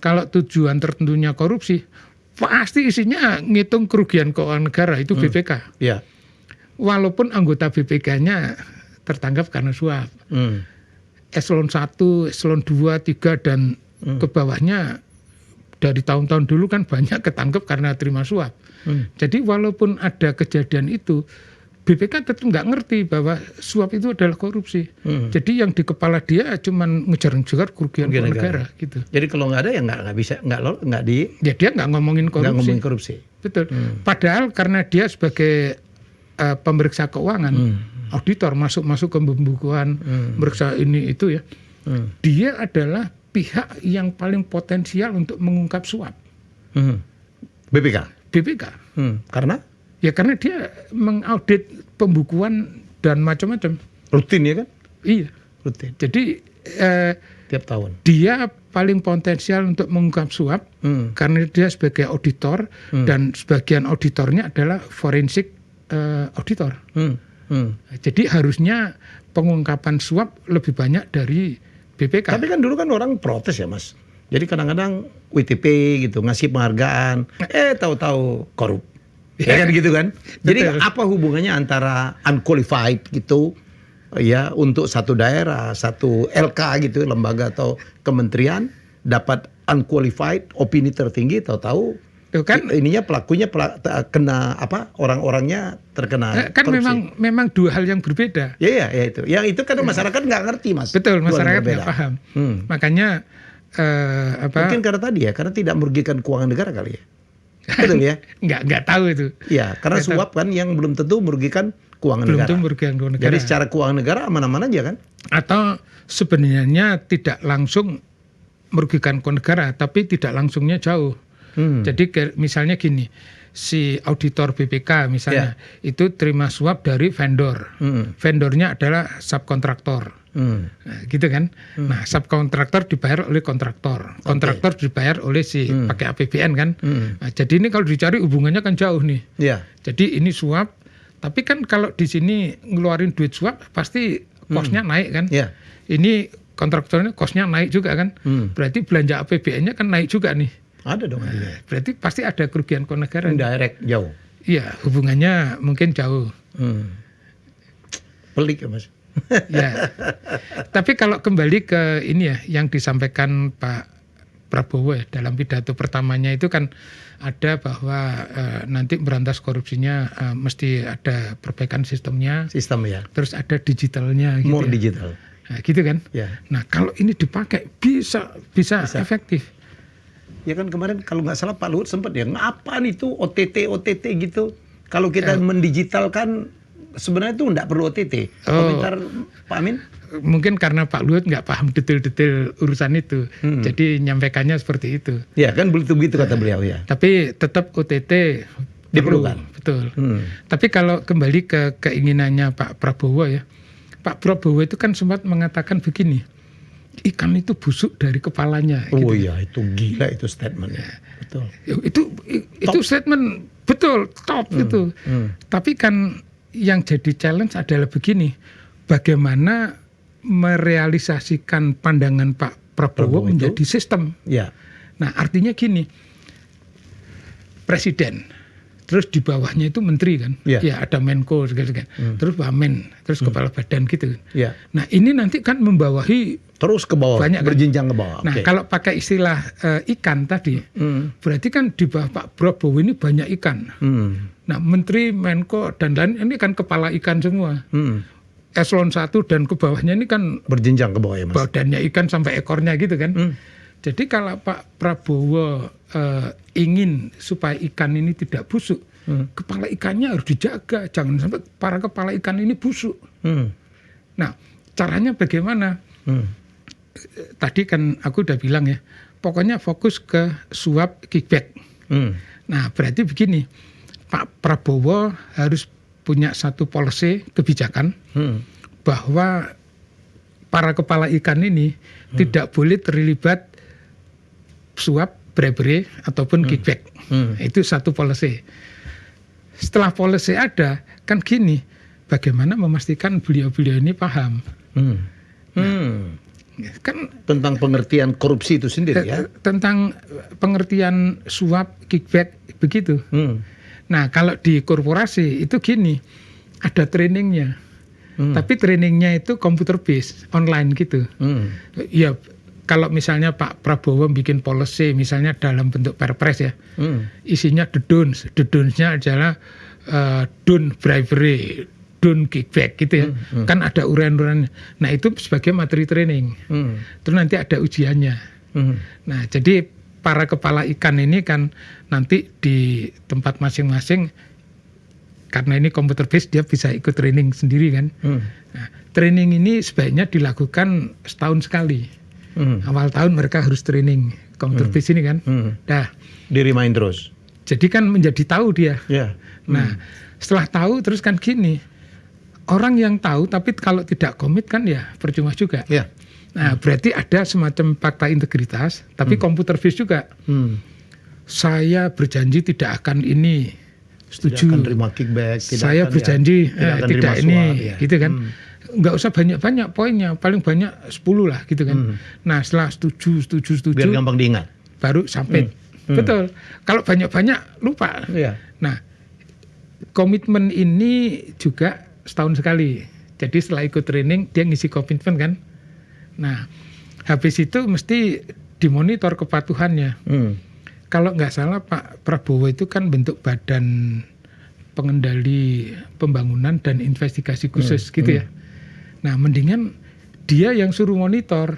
Kalau tujuan tertentunya korupsi, pasti isinya ngitung kerugian keuangan negara, itu BPK. Yeah. Walaupun anggota BPK-nya tertangkap karena suap. Eselon 1, eselon 2, 3 dan ke bawahnya dari tahun-tahun dulu kan banyak ketangkep karena terima suap. Jadi walaupun ada kejadian itu, BPK tetap nggak ngerti bahwa suap itu adalah korupsi. Jadi yang di kepala dia cuma ngejar-ngejar kerugian negara gitu. Jadi kalau nggak ada ya nggak bisa, nggak di. Ya dia nggak ngomongin korupsi. Nggak ngomongin korupsi. Betul. Padahal karena dia sebagai pemeriksa keuangan, auditor masuk ke pembukuan, meriksa ini itu ya, dia adalah pihak yang paling potensial untuk mengungkap suap. BPK. Karena? Ya karena dia mengaudit pembukuan dan macam-macam. Rutin ya kan? Iya. Rutin. Jadi tiap tahun. Dia paling potensial untuk mengungkap suap karena dia sebagai auditor dan sebagian auditornya adalah forensik auditor. Jadi harusnya pengungkapan suap lebih banyak dari BPK. Tapi kan dulu kan orang protes ya Mas. Jadi kadang-kadang WTP gitu ngasih penghargaan, tahu-tahu korup. Ya kan gitu kan. Jadi apa hubungannya antara unqualified gitu ya untuk satu daerah, satu LK gitu, lembaga atau kementerian dapat unqualified opini tertinggi, tahu-tahu Tuh kan ininya pelakunya kena apa? Orang-orangnya terkena kan korupsi. memang dua hal yang berbeda. Ya itu. Yang itu kan masyarakat nggak ngerti, Mas. Betul, masyarakat nggak paham. Makanya mungkin karena tadi ya, karena tidak merugikan keuangan negara kali ya. Betul ya? Nggak tahu itu. Ya, karena suap kan yang belum tentu merugikan keuangan negara. Belum tentu merugikan keuangan negara. Jadi secara keuangan negara aman-aman aja kan? Atau sebenarnya tidak langsung merugikan keuangan negara, tapi tidak langsungnya jauh. Jadi misalnya gini, si auditor BPK misalnya itu terima suap dari vendor. Vendornya adalah subkontraktor. Nah, gitu kan. Nah, subkontraktor dibayar oleh kontraktor. Kontraktor dibayar oleh si pakai APBN kan. Nah, jadi ini kalau dicari hubungannya kan jauh nih. Yeah. Jadi ini suap, tapi kan kalau di sini ngeluarin duit suap pasti kosnya naik kan. Yeah. Ini kontraktornya kosnya naik juga kan. Berarti belanja APBN-nya kan naik juga nih. Ada dong. Berarti pasti ada kerugian keuangan negara. Indirect jauh. Iya, hubungannya mungkin jauh. Pelik ya, Mas. Ya. Tapi kalau kembali ke ini ya yang disampaikan Pak Prabowo ya dalam pidato pertamanya itu kan ada bahwa nanti berantas korupsinya mesti ada perbaikan sistemnya. Sistem ya. Terus ada digitalnya gitu. More ya. digital. Nah, gitu kan. Ya. Nah, kalau ini dipakai bisa efektif. Ya kan kemarin kalau nggak salah Pak Luhut sempat ya, ngapain itu OTT gitu. Kalau kita mendigitalkan sebenarnya itu nggak perlu OTT. Komentar Pak Amin? Mungkin karena Pak Luhut nggak paham detail-detail urusan itu. Jadi nyampaikannya seperti itu. Ya kan begitu kata beliau ya. Tapi tetap OTT diperlukan. Betul. Tapi kalau kembali ke keinginannya Pak Prabowo ya. Pak Prabowo itu kan sempat mengatakan begini. Ikan itu busuk dari kepalanya. Oh gitu. iya, itu gila itu statementnya. Betul. Itu statement betul top itu. Tapi kan yang jadi challenge adalah begini, bagaimana merealisasikan pandangan Pak Prabowo menjadi sistem. Ya. Nah artinya gini, presiden, terus di bawahnya itu menteri kan, ya ada Menko segala-segala, terus Wamen, terus kepala badan gitu. Ya. Nah ini nanti kan membawahi terus ke bawah, banyak berjenjang kan? ke bawah. Nah kalau pakai istilah ikan tadi, berarti kan di bawah Pak Prabowo ini banyak ikan. Nah menteri, Menko dan lain ini kan kepala ikan semua. Eselon 1 dan ke bawahnya ini kan berjenjang ke bawah ya Mas. Badannya ikan sampai ekornya gitu kan. Jadi kalau Pak Prabowo ingin supaya ikan ini tidak busuk, kepala ikannya harus dijaga, jangan sampai para kepala ikan ini busuk. Nah caranya bagaimana? Tadi kan aku udah bilang ya, pokoknya fokus ke suap kickback. Nah berarti begini, Pak Prabowo harus punya satu policy kebijakan bahwa para kepala ikan ini tidak boleh terlibat suap, bribery ataupun kickback. Itu satu policy. Setelah policy ada, kan gini, bagaimana memastikan beliau-beliau ini paham. Kan tentang pengertian korupsi itu sendiri ya. Tentang pengertian suap, kickback begitu. Nah, kalau di korporasi itu gini, ada trainingnya. Tapi trainingnya itu computer based, online gitu. Ya, kalau misalnya Pak Prabowo bikin policy misalnya dalam bentuk perpres ya. Isinya the don'ts. The don'ts-nya adalah don't bribery, don't kickback gitu ya. Kan ada uraian-uraiannya. Nah, itu sebagai materi training. Terus nanti ada ujiannya. Nah, jadi para kepala ikan ini kan nanti di tempat masing-masing, karena ini komputer based dia bisa ikut training sendiri kan. Nah, training ini sebaiknya dilakukan setahun sekali. Awal tahun mereka harus training komputer based ini kan. Dah. Di-remind terus. Jadi kan menjadi tahu dia. Nah setelah tahu terus kan gini, orang yang tahu tapi kalau tidak komit kan ya percuma juga. Nah berarti ada semacam fakta integritas tapi komputer based juga. Saya berjanji tidak akan ini, setuju. Tidak akan terima kickback. Saya berjanji tidak ini, gitu kan. Nggak usah banyak-banyak poinnya, paling banyak 10 lah gitu kan. Nah setelah setuju. Biar gampang diingat. Baru sampai. Betul. Kalau banyak-banyak lupa. Nah komitmen ini juga setahun sekali. Jadi setelah ikut training dia ngisi komitmen kan. Nah habis itu mesti dimonitor kepatuhannya. kalau nggak salah Pak Prabowo itu kan bentuk badan pengendali pembangunan dan investigasi khusus gitu ya. Nah, mendingan dia yang suruh monitor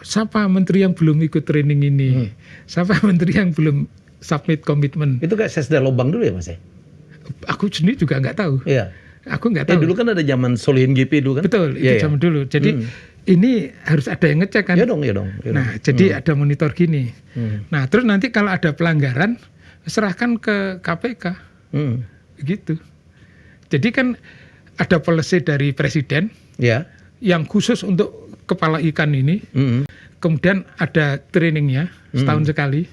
siapa menteri yang belum ikut training ini, siapa menteri yang belum submit komitmen. Itu kayak Sesda Lobang dulu ya Mas ya? Aku sendiri juga nggak tahu. Iya. Aku nggak tahu. Dulu kan ada zaman Solihin GP dulu kan? Betul, itu zaman dulu. Jadi ini harus ada yang ngecek kan? Iya dong. Nah, jadi ada monitor gini. Nah, terus nanti kalau ada pelanggaran, serahkan ke KPK. Gitu. Jadi kan ada policy dari presiden yang khusus untuk kepala ikan ini. Kemudian ada trainingnya setahun sekali.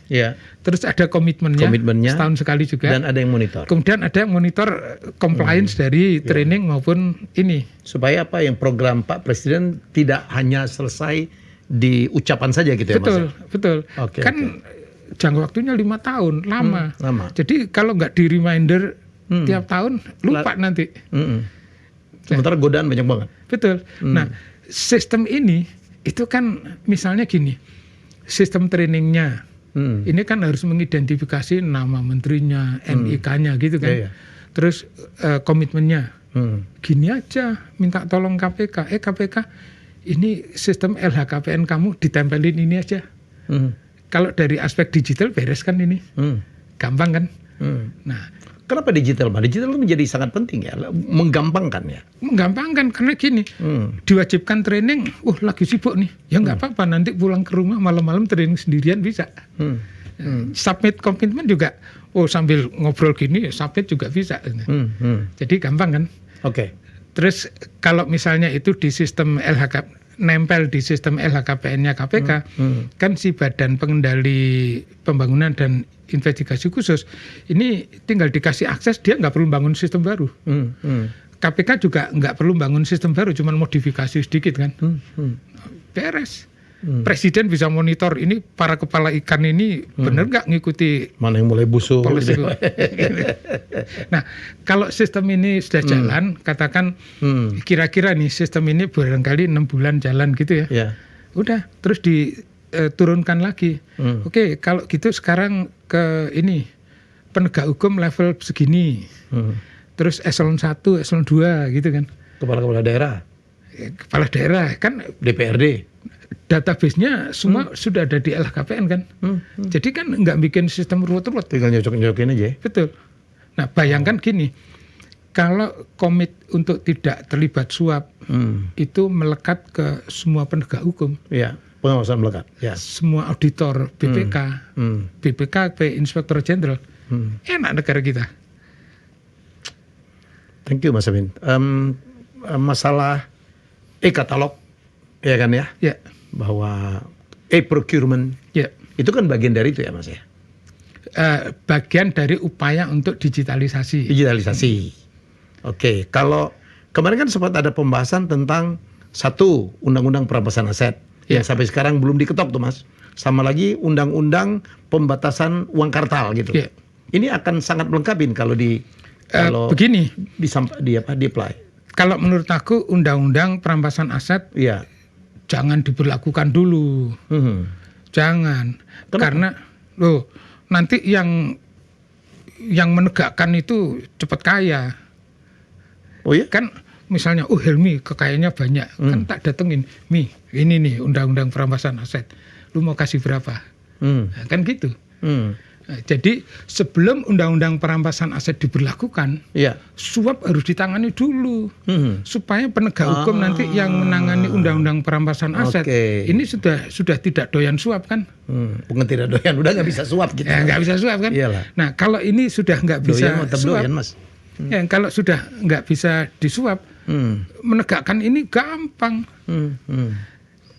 Terus ada komitmennya setahun sekali juga. Dan ada yang monitor. Kemudian ada yang monitor compliance dari training maupun ini. Supaya apa yang program Pak Presiden tidak hanya selesai di ucapan saja gitu ya Mas? Betul. Kan jangka waktunya 5 tahun, lama. Jadi kalau nggak di reminder tiap tahun, lupa nanti. Sementara godaan banyak banget. Betul. Nah, sistem ini itu kan misalnya gini, sistem trainingnya ini kan harus mengidentifikasi nama menterinya, NIK-nya gitu kan. Terus komitmennya, gini aja, minta tolong KPK. KPK, ini sistem LHKPN kamu ditempelin ini aja. Kalau dari aspek digital beres kan ini, gampang kan. Nah, kenapa digital? Digital itu menjadi sangat penting ya, menggampangkan ya. Menggampangkan karena gini, diwajibkan training, lagi sibuk nih, ya nggak apa-apa, nanti pulang ke rumah malam-malam training sendirian bisa. Submit komitmen juga, sambil ngobrol gini, submit juga bisa. Jadi gampang kan. Terus kalau misalnya itu di sistem nempel di sistem LHKPN-nya KPK, kan si Badan Pengendali Pembangunan dan Investigasi Khusus ini tinggal dikasih akses, dia nggak perlu bangun sistem baru. KPK juga nggak perlu bangun sistem baru, cuman modifikasi sedikit kan. Beres. Presiden bisa monitor ini para kepala ikan ini benar nggak ngikuti mana yang mulai busuk. Nah, kalau sistem ini sudah jalan, katakan kira-kira nih sistem ini barangkali 6 bulan jalan gitu ya. Udah, terus diturunkan lagi. Oke, kalau gitu sekarang ke ini penegak hukum level segini. Terus eselon 1, eselon 2 gitu kan. Kepala daerah. Kepala daerah kan DPRD. Database-nya semua sudah ada di LHKPN kan. Jadi kan nggak bikin sistem ruwet-ruwet. Tinggal nyocok-nyocokin aja. Betul. Nah, bayangkan gini, kalau komit untuk tidak terlibat suap itu melekat ke semua penegak hukum. Iya, pengawasan melekat. Ya. Semua auditor BPK, BPKP, Inspektur Jenderal. Enak negara kita. Thank you Mas Amin. Masalah e-katalog, ya kan ya? Ya. Bahwa e-procurement, itu kan bagian dari itu ya Mas ya? Bagian dari upaya untuk digitalisasi. Oke, kalau kemarin kan sempat ada pembahasan tentang satu undang-undang perampasan aset yang sampai sekarang belum diketok tuh Mas. Sama lagi undang-undang pembatasan uang kartal gitu. Ini akan sangat melengkapin kalau begini di-apply. Kalau menurut aku undang-undang perampasan aset jangan diberlakukan dulu. Jangan. Kenapa? Karena nanti yang menegakkan itu cepat kaya. Oh ya? Kan misalnya Helmi kekayaannya banyak, kan tak datengin, ini nih undang-undang perampasan aset. Lu mau kasih berapa? Nah, kan gitu. Nah, jadi sebelum undang-undang perampasan aset diberlakukan, suap harus ditangani dulu supaya penegak hukum nanti yang menangani undang-undang perampasan aset ini sudah tidak doyan suap kan? Bukan tidak doyan, udah nggak bisa suap gitu. Nggak bisa suap kan? Iyalah. Nah kalau ini sudah nggak bisa suap, doyan, Mas. Kalau sudah nggak bisa disuap, menegakkan ini gampang.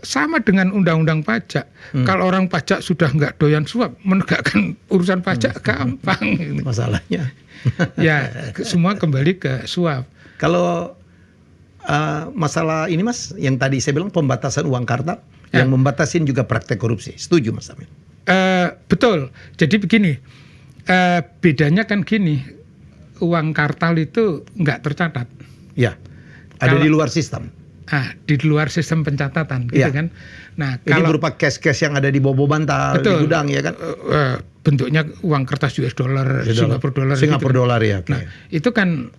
Sama dengan undang-undang pajak. Kalau orang pajak sudah nggak doyan suap, menegakkan urusan pajak gampang. Masalahnya. Ya, semua kembali ke suap. Kalau masalah ini Mas, yang tadi saya bilang pembatasan uang kartal, yang membatasin juga praktek korupsi. Setuju Mas Amin? Betul. Jadi begini, bedanya kan gini, uang kartal itu nggak tercatat. Ya, ada di luar sistem. Di luar sistem pencatatan, gitu kan. Nah, ini berupa cash yang ada di bawah bantal, di gudang, ya kan? Bentuknya uang kertas US dollar, Singapura dollar, ya. Okay. Nah, itu kan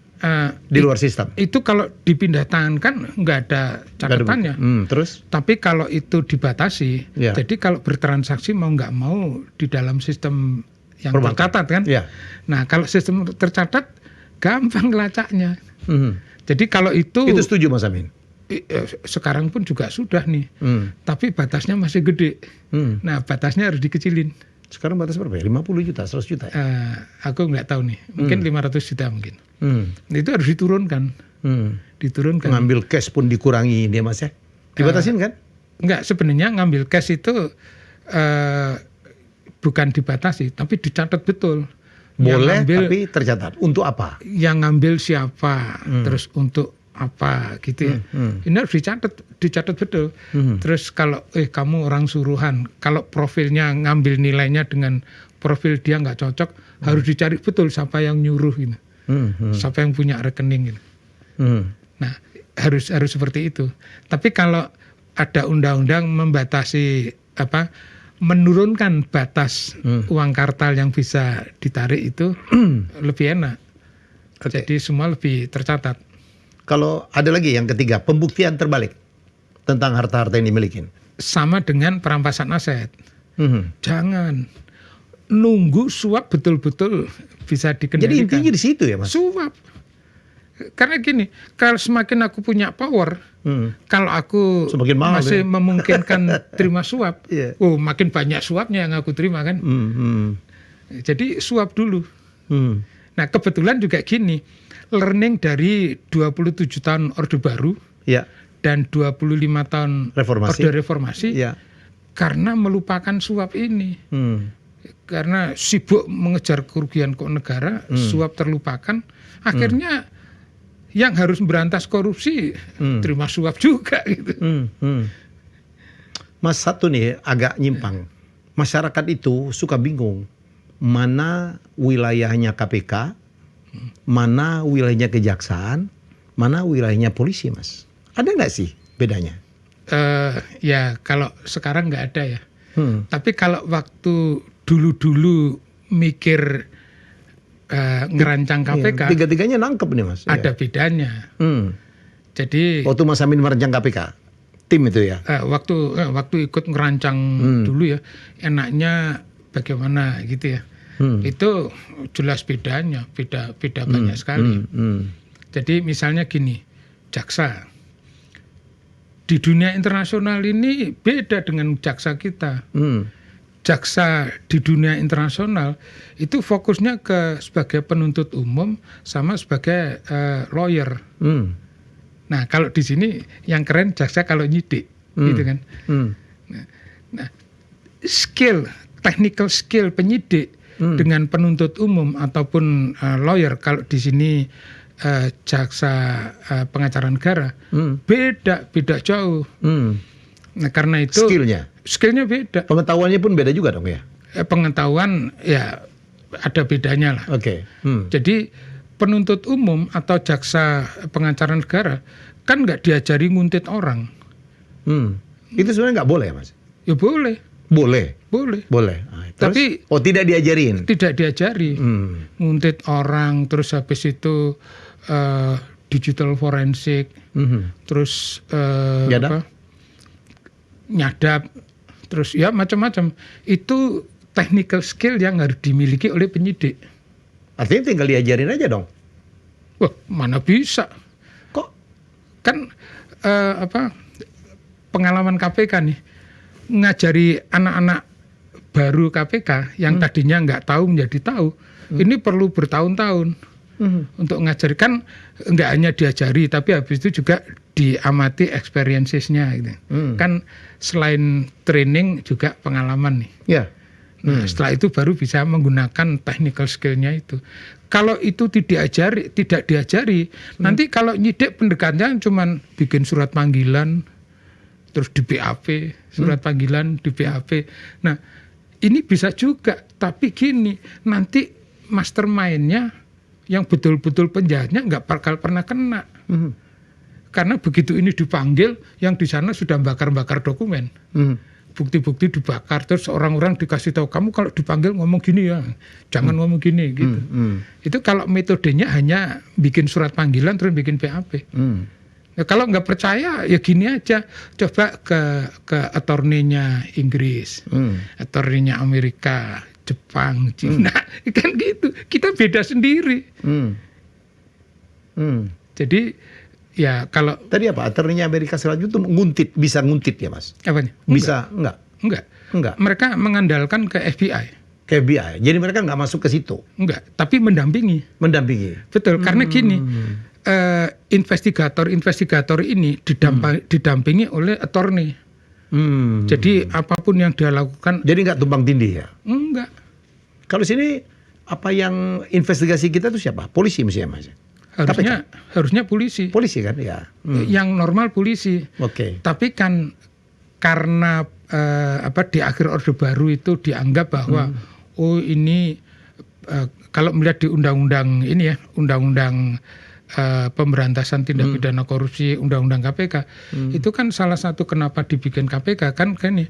di luar sistem. Itu kalau dipindah tangan kan nggak ada catatannya. Terus? Tapi kalau itu dibatasi, jadi kalau bertransaksi mau nggak mau di dalam sistem yang tercatat kan. Nah, kalau sistem tercatat gampang ngelacaknya. Jadi kalau itu setuju Mas Amin? Sekarang pun juga sudah nih. Tapi batasnya masih gede. Nah, batasnya harus dikecilin. Sekarang batas berapa ya? 50 juta, 100 juta? Aku nggak tahu nih. Mungkin 500 juta mungkin. Itu harus diturunkan. Diturunkan. Ngambil cash pun dikurangi dia Mas ya? Dibatasin kan? Enggak, sebenarnya ngambil cash itu bukan dibatasi, tapi dicatat betul. Boleh, tapi tercatat. Untuk apa? Yang ngambil siapa, terus untuk apa gitu ya. Ini harus dicatat betul. Terus kalau kamu orang suruhan, kalau profilnya ngambil nilainya dengan profil dia nggak cocok, harus dicari betul siapa yang nyuruh gitu. Siapa yang punya rekening gitu. Nah, harus seperti itu. Tapi kalau ada undang-undang membatasi menurunkan batas uang kartal yang bisa ditarik itu lebih enak. Jadi semua lebih tercatat. Kalau ada lagi yang ketiga, pembuktian terbalik tentang harta-harta yang dimiliki. Sama dengan perampasan aset. Jangan nunggu suap betul-betul bisa dikendalikan. Jadi intinya di situ ya Mas? Suap. Karena gini, kalau semakin aku punya power, kalau aku semakin mahal, masih memungkinkan terima suap, makin banyak suapnya yang aku terima kan. Jadi suap dulu. Nah, kebetulan juga gini, learning dari 27 tahun Orde Baru dan 25 tahun Orde Reformasi, karena melupakan suap ini. Karena sibuk mengejar kerugian negara, suap terlupakan, akhirnya yang harus berantas korupsi terima suap juga gitu. Mas, satu nih agak nyimpang. Masyarakat itu suka bingung mana wilayahnya KPK, mana wilayahnya kejaksaan, mana wilayahnya polisi, Mas. Ada nggak sih bedanya? Ya kalau sekarang nggak ada ya. Tapi kalau waktu dulu-dulu mikir ngerancang KPK, tiga-tiganya nangkep nih Mas. Ada bedanya. Jadi waktu Mas Amin merancang KPK, tim itu ya. Waktu ikut ngerancang dulu ya, enaknya bagaimana gitu ya. Itu jelas bedanya, beda banyak sekali. Jadi misalnya gini, jaksa di dunia internasional ini beda dengan jaksa kita. Jaksa di dunia internasional itu fokusnya sebagai penuntut umum sama sebagai lawyer. Nah, kalau di sini yang keren jaksa kalau nyidik, gitu kan. Nah, technical skill penyidik dengan penuntut umum ataupun lawyer, kalau di sini jaksa pengacara negara, beda jauh. Nah, karena itu skillnya beda. Pengetahuannya pun beda juga dong ya? Pengetahuan ya ada bedanya lah. Jadi penuntut umum atau jaksa pengacara negara kan nggak diajari nguntit orang. Itu sebenarnya nggak boleh ya Mas? Ya boleh. Boleh? Boleh. Nah, tapi tidak diajarin? Tidak diajari. Nguntit orang, terus habis itu digital forensik, terus nyadap, terus ya macam-macam. Itu technical skill yang harus dimiliki oleh penyidik. Artinya tinggal diajarin aja dong? Wah, mana bisa? Kok? Kan pengalaman KPK nih, ngajari anak-anak baru KPK yang tadinya nggak tahu menjadi tahu, ini perlu bertahun-tahun untuk ngajarkan. Nggak hanya diajari, tapi habis itu juga diamati experiences-nya gitu. Kan selain training juga pengalaman nih. Nah, setelah itu baru bisa menggunakan technical skill-nya itu. Kalau itu tidak diajari, nanti kalau nyidik pendekatannya cuman bikin surat panggilan, terus di BAP, surat panggilan di BAP. Nah, ini bisa juga, tapi gini, nanti mastermind-nya yang betul-betul penjahatnya nggak bakal pernah kena. Karena begitu ini dipanggil, yang di sana sudah bakar-bakar dokumen. Bukti-bukti dibakar, terus orang-orang dikasih tahu, kamu kalau dipanggil ngomong gini ya, jangan ngomong gini gitu. Itu kalau metodenya hanya bikin surat panggilan terus bikin BAP. Nah, kalau nggak percaya ya gini aja, coba ke attorney-nya Inggris, attorney-nya Amerika, Jepang, Cina, kan gitu. Kita beda sendiri. Jadi ya kalau tadi apa? Attorney-nya Amerika Selatan itu bisa nguntit ya, Mas? Apanya? Bisa enggak? Enggak. Mereka mengandalkan ke FBI. Ke FBI. Jadi mereka nggak masuk ke situ. Enggak, tapi mendampingi. Betul, karena gini, investigator ini didampingi oleh attorney. Jadi apapun yang dia lakukan. Jadi nggak tumpang tindih ya? Enggak. Kalau sini apa yang investigasi kita itu siapa? Polisi mestinya, Mas? Harusnya polisi. Polisi kan ya. Yang normal polisi. Oke. Tapi kan karena di akhir Orde Baru itu dianggap bahwa oh ini kalau melihat di undang-undang ini ya, undang-undang pemberantasan tindak pidana korupsi, undang-undang KPK, itu kan salah satu kenapa dibikin KPK kan ini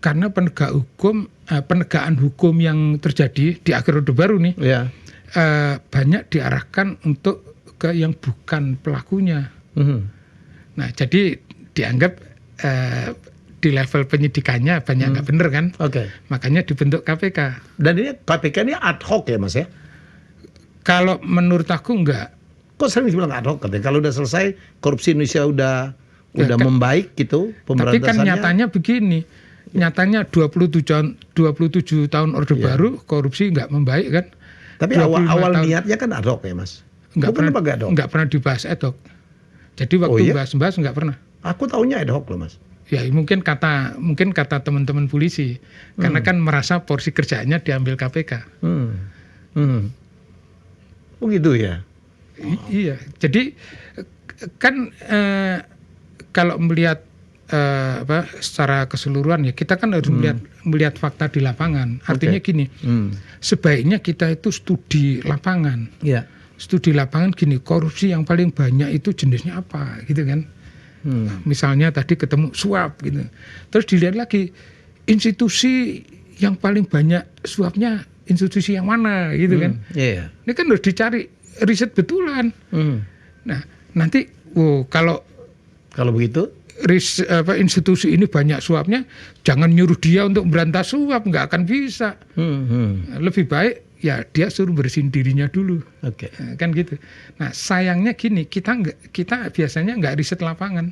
karena penegakan hukum yang terjadi di akhir Orde Baru nih banyak diarahkan untuk ke yang bukan pelakunya. Nah, jadi dianggap di level penyidikannya banyak nggak bener kan? Makanya dibentuk KPK. Dan ini KPK ini ad hoc ya, Mas ya? Kalau menurut aku enggak. Kok sering dibilang ad hoc? Kalau udah selesai korupsi Indonesia udah kan, membaik gitu pemberantasannya. Tapi kan nyatanya begini. Nyatanya 27 tahun Orde Baru korupsi nggak membaik kan? Tapi awal niatnya kan ad hoc ya, Mas? Nggak pernah dibahas ad hoc. Jadi waktu bahas-bahas nggak pernah. Aku taunya ad hoc loh, Mas. Ya mungkin kata teman-teman polisi, karena kan merasa porsi kerjaannya diambil KPK. Oh gitu ya. Iya. Jadi kan kalau melihat secara keseluruhan ya kita kan harus melihat fakta di lapangan. Artinya gini, sebaiknya kita itu studi lapangan. Studi lapangan gini, korupsi yang paling banyak itu jenisnya apa, gitu kan? Misalnya tadi ketemu suap, gitu. Terus dilihat lagi institusi yang paling banyak suapnya institusi yang mana, gitu kan? Ini kan harus dicari riset betulan. Nah, nanti kalau begitu institusi ini banyak suapnya, jangan nyuruh dia untuk memberantas suap, nggak akan bisa. Lebih baik ya dia suruh bersihin dirinya dulu. Kan gitu. Nah, sayangnya gini, kita biasanya nggak riset lapangan.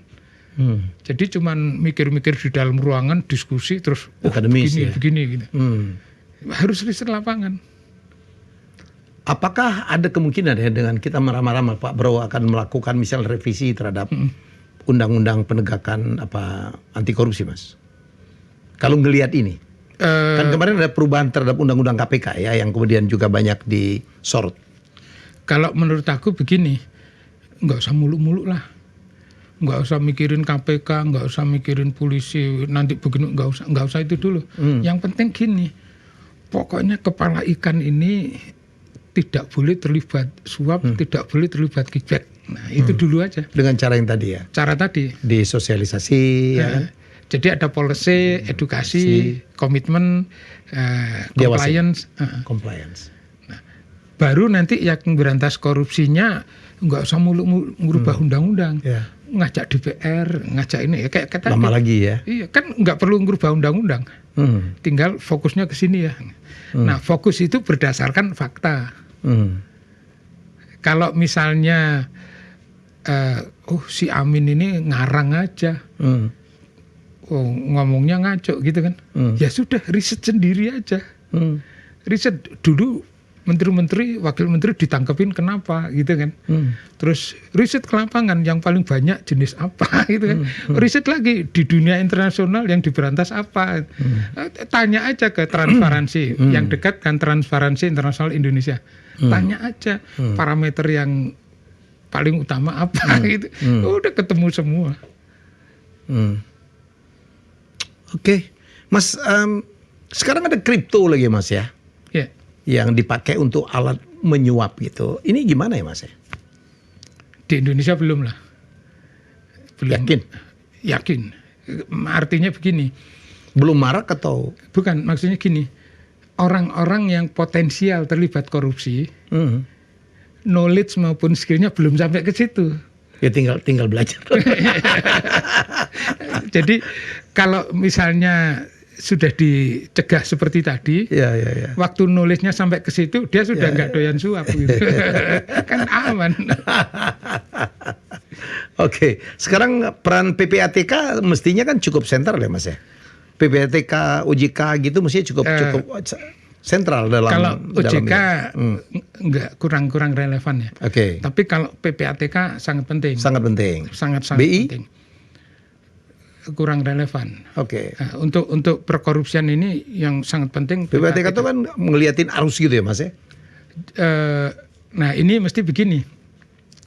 Jadi cuman mikir-mikir di dalam ruangan, diskusi terus akademis begini gitu. Harus riset lapangan. Apakah ada kemungkinan ya dengan kita marah-marah Pak Prabowo akan melakukan misal revisi terhadap undang-undang penegakan anti korupsi, Mas? Kalau ngelihat ini, kan kemarin ada perubahan terhadap undang-undang KPK ya, yang kemudian juga banyak disorot. Kalau menurut aku begini, nggak usah muluk-muluk lah, nggak usah mikirin KPK, nggak usah mikirin polisi, nanti begini nggak usah itu dulu. Yang penting gini, pokoknya kepala ikan ini tidak boleh terlibat suap, tidak boleh terlibat kickback. Nah, itu dulu aja. Dengan cara yang tadi ya? Cara tadi. Disosialisasi ya kan? Jadi ada policy, edukasi, komitmen, compliance. Compliance. Nah, baru nanti yang berantas korupsinya nggak usah muluk-muluk ngubah undang-undang. Ngajak DPR, ngajak ini ya kayak kata. Lama lagi ya? Iya, kan nggak perlu ngubah undang-undang. Tinggal fokusnya ke sini ya. Nah, fokus itu berdasarkan fakta. Kalau misalnya si Amin ini ngarang aja, ngomongnya ngaco gitu kan, ya sudah riset sendiri aja. Riset dulu menteri-menteri, wakil menteri ditangkepin kenapa gitu kan. Terus riset ke lapangan yang paling banyak jenis apa gitu kan. Riset lagi di dunia internasional yang diberantas apa. Tanya aja ke transparansi, yang dekat kan Transparansi Internasional Indonesia. Tanya aja parameter yang paling utama apa gitu. Udah ketemu semua. Oke. Mas, sekarang ada kripto lagi, Mas ya? Yang dipakai untuk alat menyuap gitu. Ini gimana ya, Mas? Di Indonesia belum lah. Yakin. Artinya begini. Belum marak atau? Bukan, maksudnya gini. Orang-orang yang potensial terlibat korupsi, knowledge maupun skillnya belum sampai ke situ. Ya tinggal belajar. Jadi kalau misalnya sudah dicegah seperti tadi, waktu knowledge-nya sampai ke situ, dia sudah nggak doyan suap gitu. Kan aman. Oke, sekarang peran PPATK mestinya kan cukup sentral ya Mas ya? PPATK, OJK gitu mestinya cukup sentral dalam. Kalau OJK nggak kurang relevan ya. Oke. Tapi kalau PPATK sangat penting. Sangat penting. Sangat BI? penting. Kurang relevan. Oke. Nah, untuk perkorupsian ini yang sangat penting. PPATK itu kan ngeliatin arus gitu ya Mas ya? Nah ini mesti begini.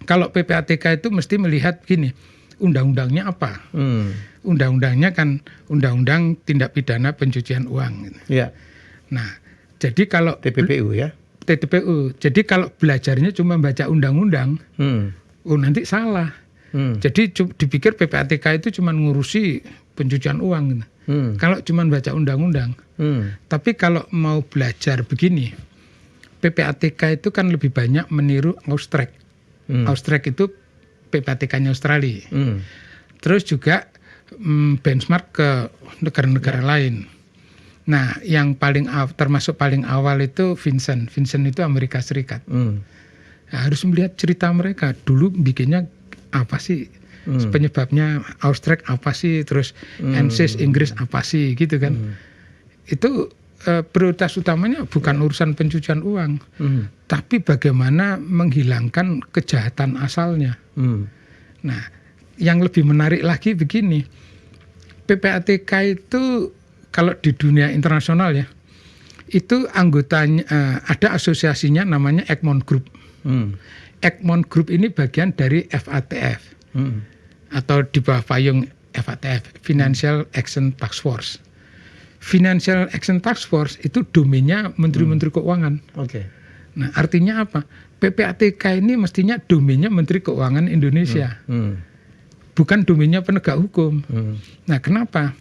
Kalau PPATK itu mesti melihat begini, undang-undangnya apa? Undang-undangnya kan undang-undang tindak pidana pencucian uang. Iya. Nah, jadi kalau TPPU ya? TPPU. Jadi kalau belajarnya cuma baca undang-undang, nanti salah. Jadi dipikir PPATK itu cuma ngurusi pencucian uang. Kalau cuma baca undang-undang. Tapi kalau mau belajar begini, PPATK itu kan lebih banyak meniru Austrek. Austrek itu PPATK-nya Australia. Terus juga benchmark ke negara-negara lain. Nah, yang termasuk paling awal itu Vincent. Vincent itu Amerika Serikat. Nah, harus melihat cerita mereka. Dulu bikinnya apa sih? Penyebabnya Austrek apa sih? Terus ANSYS Inggris apa sih? Gitu kan. Itu prioritas utamanya bukan urusan pencucian uang. Tapi bagaimana menghilangkan kejahatan asalnya. Nah, yang lebih menarik lagi begini. PPATK itu kalau di dunia internasional ya, itu anggotanya ada asosiasinya namanya Egmont Group. Egmont Group ini bagian dari FATF atau di bawah payung FATF, Financial Action Task Force. Financial Action Task Force itu domainnya Menteri-Menteri Keuangan. Nah, artinya apa? PPATK ini mestinya domainnya Menteri Keuangan Indonesia, bukan domainnya penegak hukum. Nah, kenapa?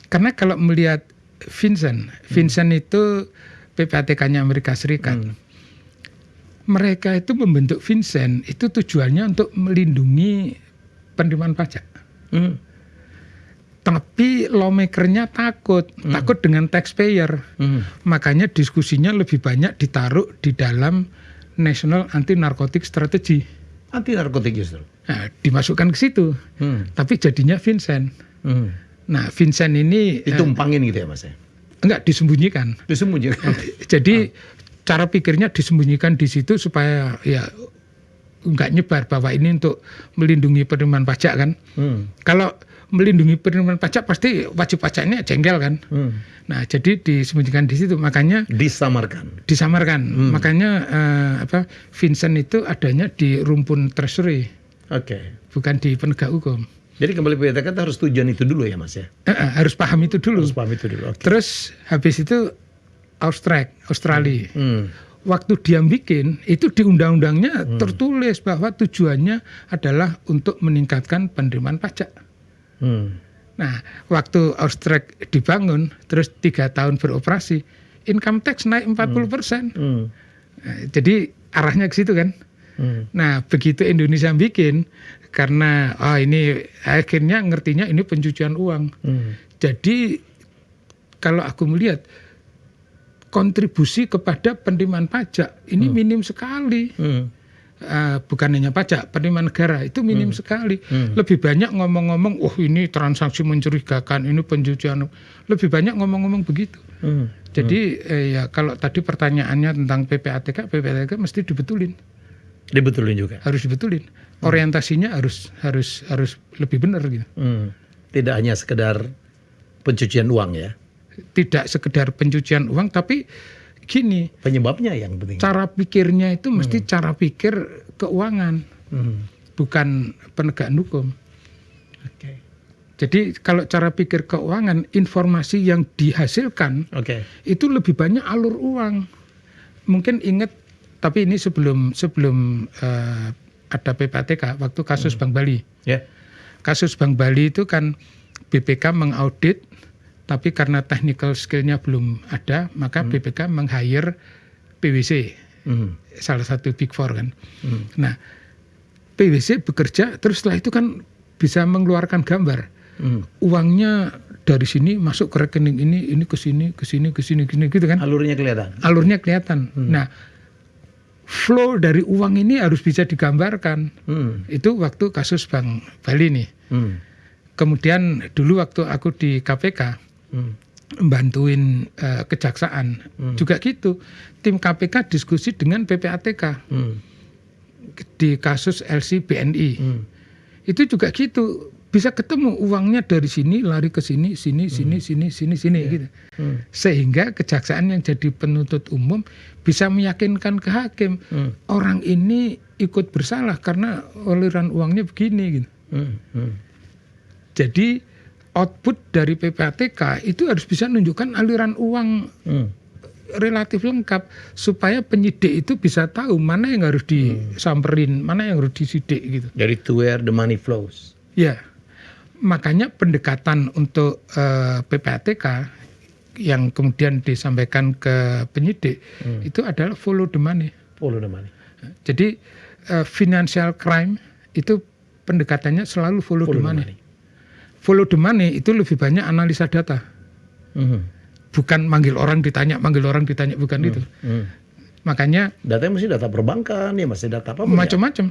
Karena kalau melihat Vincent itu PPATK-nya Amerika Serikat. Mereka itu membentuk Vincent itu tujuannya untuk melindungi penerimaan pajak. Tapi lawmaker-nya takut dengan taxpayer. Makanya diskusinya lebih banyak ditaruh di dalam National Anti-Narcotic Strategy. Anti-narkotik justru? Nah, dimasukkan ke situ. Tapi jadinya Vincent. Nah, Vincent ini ditumpangin gitu ya Mas ya? Enggak, disembunyikan. Jadi cara pikirnya disembunyikan di situ supaya ya enggak nyebar bahwa ini untuk melindungi penerimaan pajak kan. Kalau melindungi penerimaan pajak pasti wajib pajaknya jengkel kan. Nah, jadi disembunyikan di situ, makanya disamarkan. Makanya Vincent itu adanya di rumpun treasury. Bukan di penegak hukum. Jadi kembali PPATK harus tujuan itu dulu ya Mas ya? Harus paham itu dulu. Terus habis itu Australia. Waktu dia bikin itu di undang-undangnya tertulis bahwa tujuannya adalah untuk meningkatkan penerimaan pajak. Nah, waktu Austrek dibangun, terus 3 tahun beroperasi, income tax naik 40%. Nah, jadi arahnya ke situ kan. Nah, begitu Indonesia bikin, karena ini akhirnya ngertinya ini pencucian uang. Jadi kalau aku melihat kontribusi kepada penerimaan pajak ini minim sekali. Bukan hanya pajak, penerimaan negara itu minim sekali. Lebih banyak ngomong-ngomong, ini transaksi mencurigakan, ini pencucian. Lebih banyak ngomong-ngomong begitu. Jadi ya kalau tadi pertanyaannya tentang PPATK mesti dibetulin. Dibetulin juga. Harus dibetulin. Orientasinya harus lebih benar gitu. Tidak hanya sekedar pencucian uang ya. Tidak sekedar pencucian uang, tapi gini, penyebabnya yang penting. Cara pikirnya itu mesti cara pikir keuangan, bukan penegakan hukum. Jadi kalau cara pikir keuangan, informasi yang dihasilkan itu lebih banyak alur uang. Mungkin ingat, tapi ini sebelum ada PPATK waktu kasus Bank Bali. kasus Bank Bali itu kan BPK mengaudit, tapi karena technical skill-nya belum ada, maka BPK meng-hire PwC, salah satu Big Four kan. Nah, PwC bekerja, terus setelah itu kan bisa mengeluarkan gambar. Uangnya dari sini masuk ke rekening ini ke sini gitu kan. Alurnya kelihatan. Alurnya kelihatan. Nah, flow dari uang ini harus bisa digambarkan. Itu waktu kasus Bank Bali nih. Kemudian dulu waktu aku di KPK bantuin kejaksaan juga gitu. Tim KPK diskusi dengan PPATK di kasus LC BNI. Itu juga gitu. Bisa ketemu uangnya dari sini lari ke sini gitu. Sehingga kejaksaan yang jadi penuntut umum bisa meyakinkan ke hakim orang ini ikut bersalah karena aliran uangnya begini gitu. Jadi output dari PPATK itu harus bisa menunjukkan aliran uang relatif lengkap supaya penyidik itu bisa tahu mana yang harus disamperin, mana yang harus disidik gitu. Dari to where the money flows. Ya. Makanya pendekatan untuk PPATK yang kemudian disampaikan ke penyidik itu adalah follow the money. Follow the money. Jadi financial crime itu pendekatannya selalu follow the money. Follow the money itu lebih banyak analisa data. Bukan manggil orang ditanya, bukan itu. Makanya datanya mesti data perbankan, ya masih data apa? Macam-macam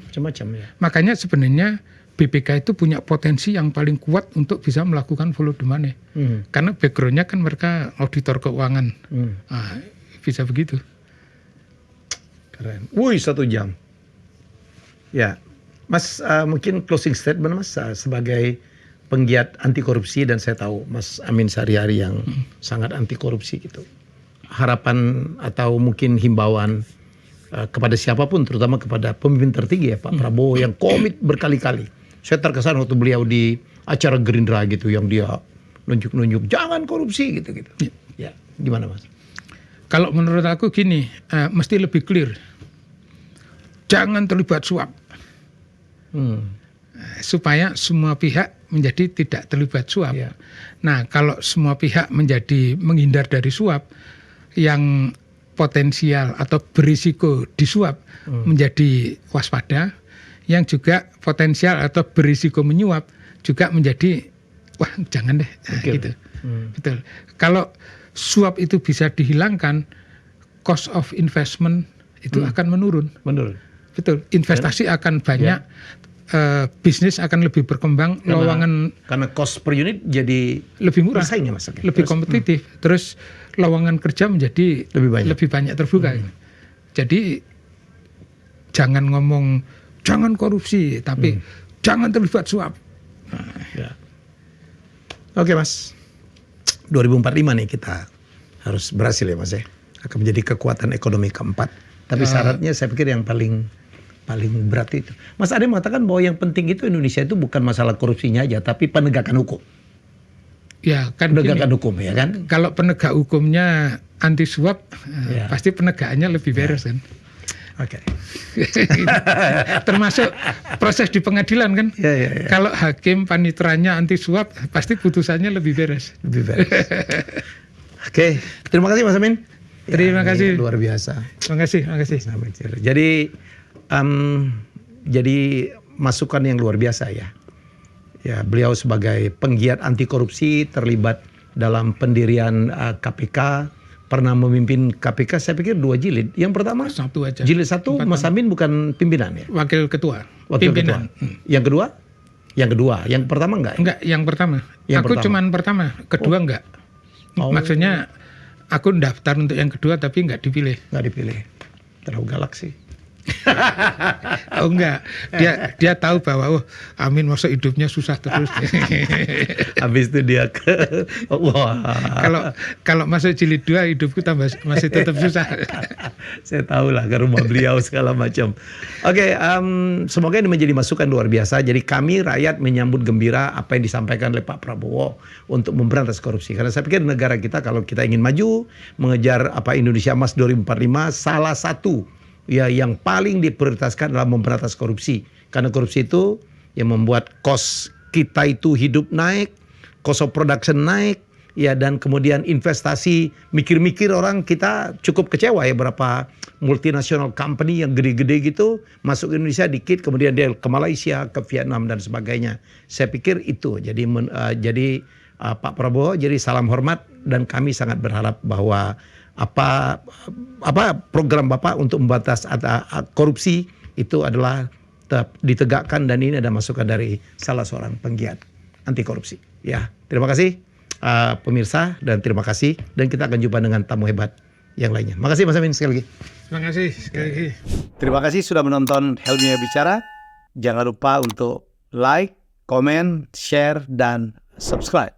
ya. Makanya sebenarnya BPK itu punya potensi yang paling kuat untuk bisa melakukan follow the money. Karena background-nya kan mereka auditor keuangan. Bisa begitu. Keren. Wih, 1 jam. Ya, Mas mungkin closing statement Mas sebagai penggiat anti korupsi, dan saya tahu Mas Amin sehari-hari yang sangat anti korupsi gitu. Harapan atau mungkin himbauan kepada siapapun, terutama kepada pemimpin tertinggi ya Pak Prabowo yang komit berkali-kali. Saya terkesan waktu beliau di acara Gerindra gitu yang dia nunjuk-nunjuk jangan korupsi gitu-gitu. Ya, gimana Mas? Kalau menurut aku gini, mesti lebih clear. Jangan terlibat suap. Supaya semua pihak menjadi tidak terlibat suap. Ya. Nah, kalau semua pihak menjadi menghindar dari suap, yang potensial atau berisiko disuap menjadi waspada, yang juga potensial atau berisiko menyuap juga menjadi wah jangan deh gitu. Betul. Kalau suap itu bisa dihilangkan, cost of investment itu akan menurun. Betul. Investasi akan banyak, bisnis akan lebih berkembang, karena cost per unit jadi lebih murah, lebih kompetitif. Terus lowongan kerja menjadi lebih banyak terbuka. Jadi jangan ngomong jangan korupsi, tapi jangan terlibat suap. Oke Mas, 2045 nih kita harus berhasil ya Mas ya. Akan menjadi kekuatan ekonomi keempat. Tapi syaratnya saya pikir yang paling berat itu. Mas Ade mengatakan bahwa yang penting itu Indonesia itu bukan masalah korupsinya aja, tapi penegakan hukum. Ya kan penegakan hukum ya kan. Kalau penegak hukumnya anti suap, pasti penegakannya lebih beres kan. Oke. Termasuk proses di pengadilan kan. Kalau hakim paniteranya anti suap, pasti putusannya lebih beres. Oke, terima kasih Mas Amin. Terima kasih. Luar biasa. Terima kasih. Jadi masukan yang luar biasa ya. Ya, beliau sebagai penggiat anti korupsi terlibat dalam pendirian KPK, pernah memimpin KPK saya pikir 2 jilid. Yang pertama 1 aja. Jilid 1 Mas Amin bukan pimpinan ya? Wakil ketua. Pimpinan. Yang kedua? Yang pertama enggak? Enggak, yang pertama. Aku cuman pertama, kedua enggak. Maksudnya aku daftar untuk yang kedua tapi enggak dipilih. Enggak dipilih. Terlalu galak sih. Oh enggak, dia tahu bahwa Amin masa hidupnya susah terus. Habis itu dia kalau masuk jilid 2 hidupku masih tetap susah. Saya tahu lah ke rumah beliau segala macam. Oke, semoga ini menjadi masukan luar biasa. Jadi kami rakyat menyambut gembira apa yang disampaikan oleh Pak Prabowo untuk memberantas korupsi. Karena saya pikir negara kita kalau kita ingin maju mengejar Indonesia Emas 2045, salah satu ya yang paling diprioritaskan adalah memberantas korupsi. Karena korupsi itu yang membuat cost kita itu hidup naik, cost of production naik, ya, dan kemudian investasi, mikir-mikir orang kita cukup kecewa ya, berapa multinational company yang gede-gede gitu masuk ke Indonesia dikit, kemudian dia ke Malaysia, ke Vietnam dan sebagainya. Saya pikir itu jadi Pak Prabowo, jadi salam hormat, dan kami sangat berharap bahwa apa program Bapak untuk membatas korupsi itu adalah ditegakkan, dan ini ada masukan dari salah seorang penggiat anti korupsi. Ya, terima kasih pemirsa, dan terima kasih, dan kita akan jumpa dengan tamu hebat yang lainnya. Makasih Mas Amin sekali lagi. Terima kasih sekali lagi. Terima kasih sudah menonton Helmi Bicara. Jangan lupa untuk like, komen, share, dan subscribe.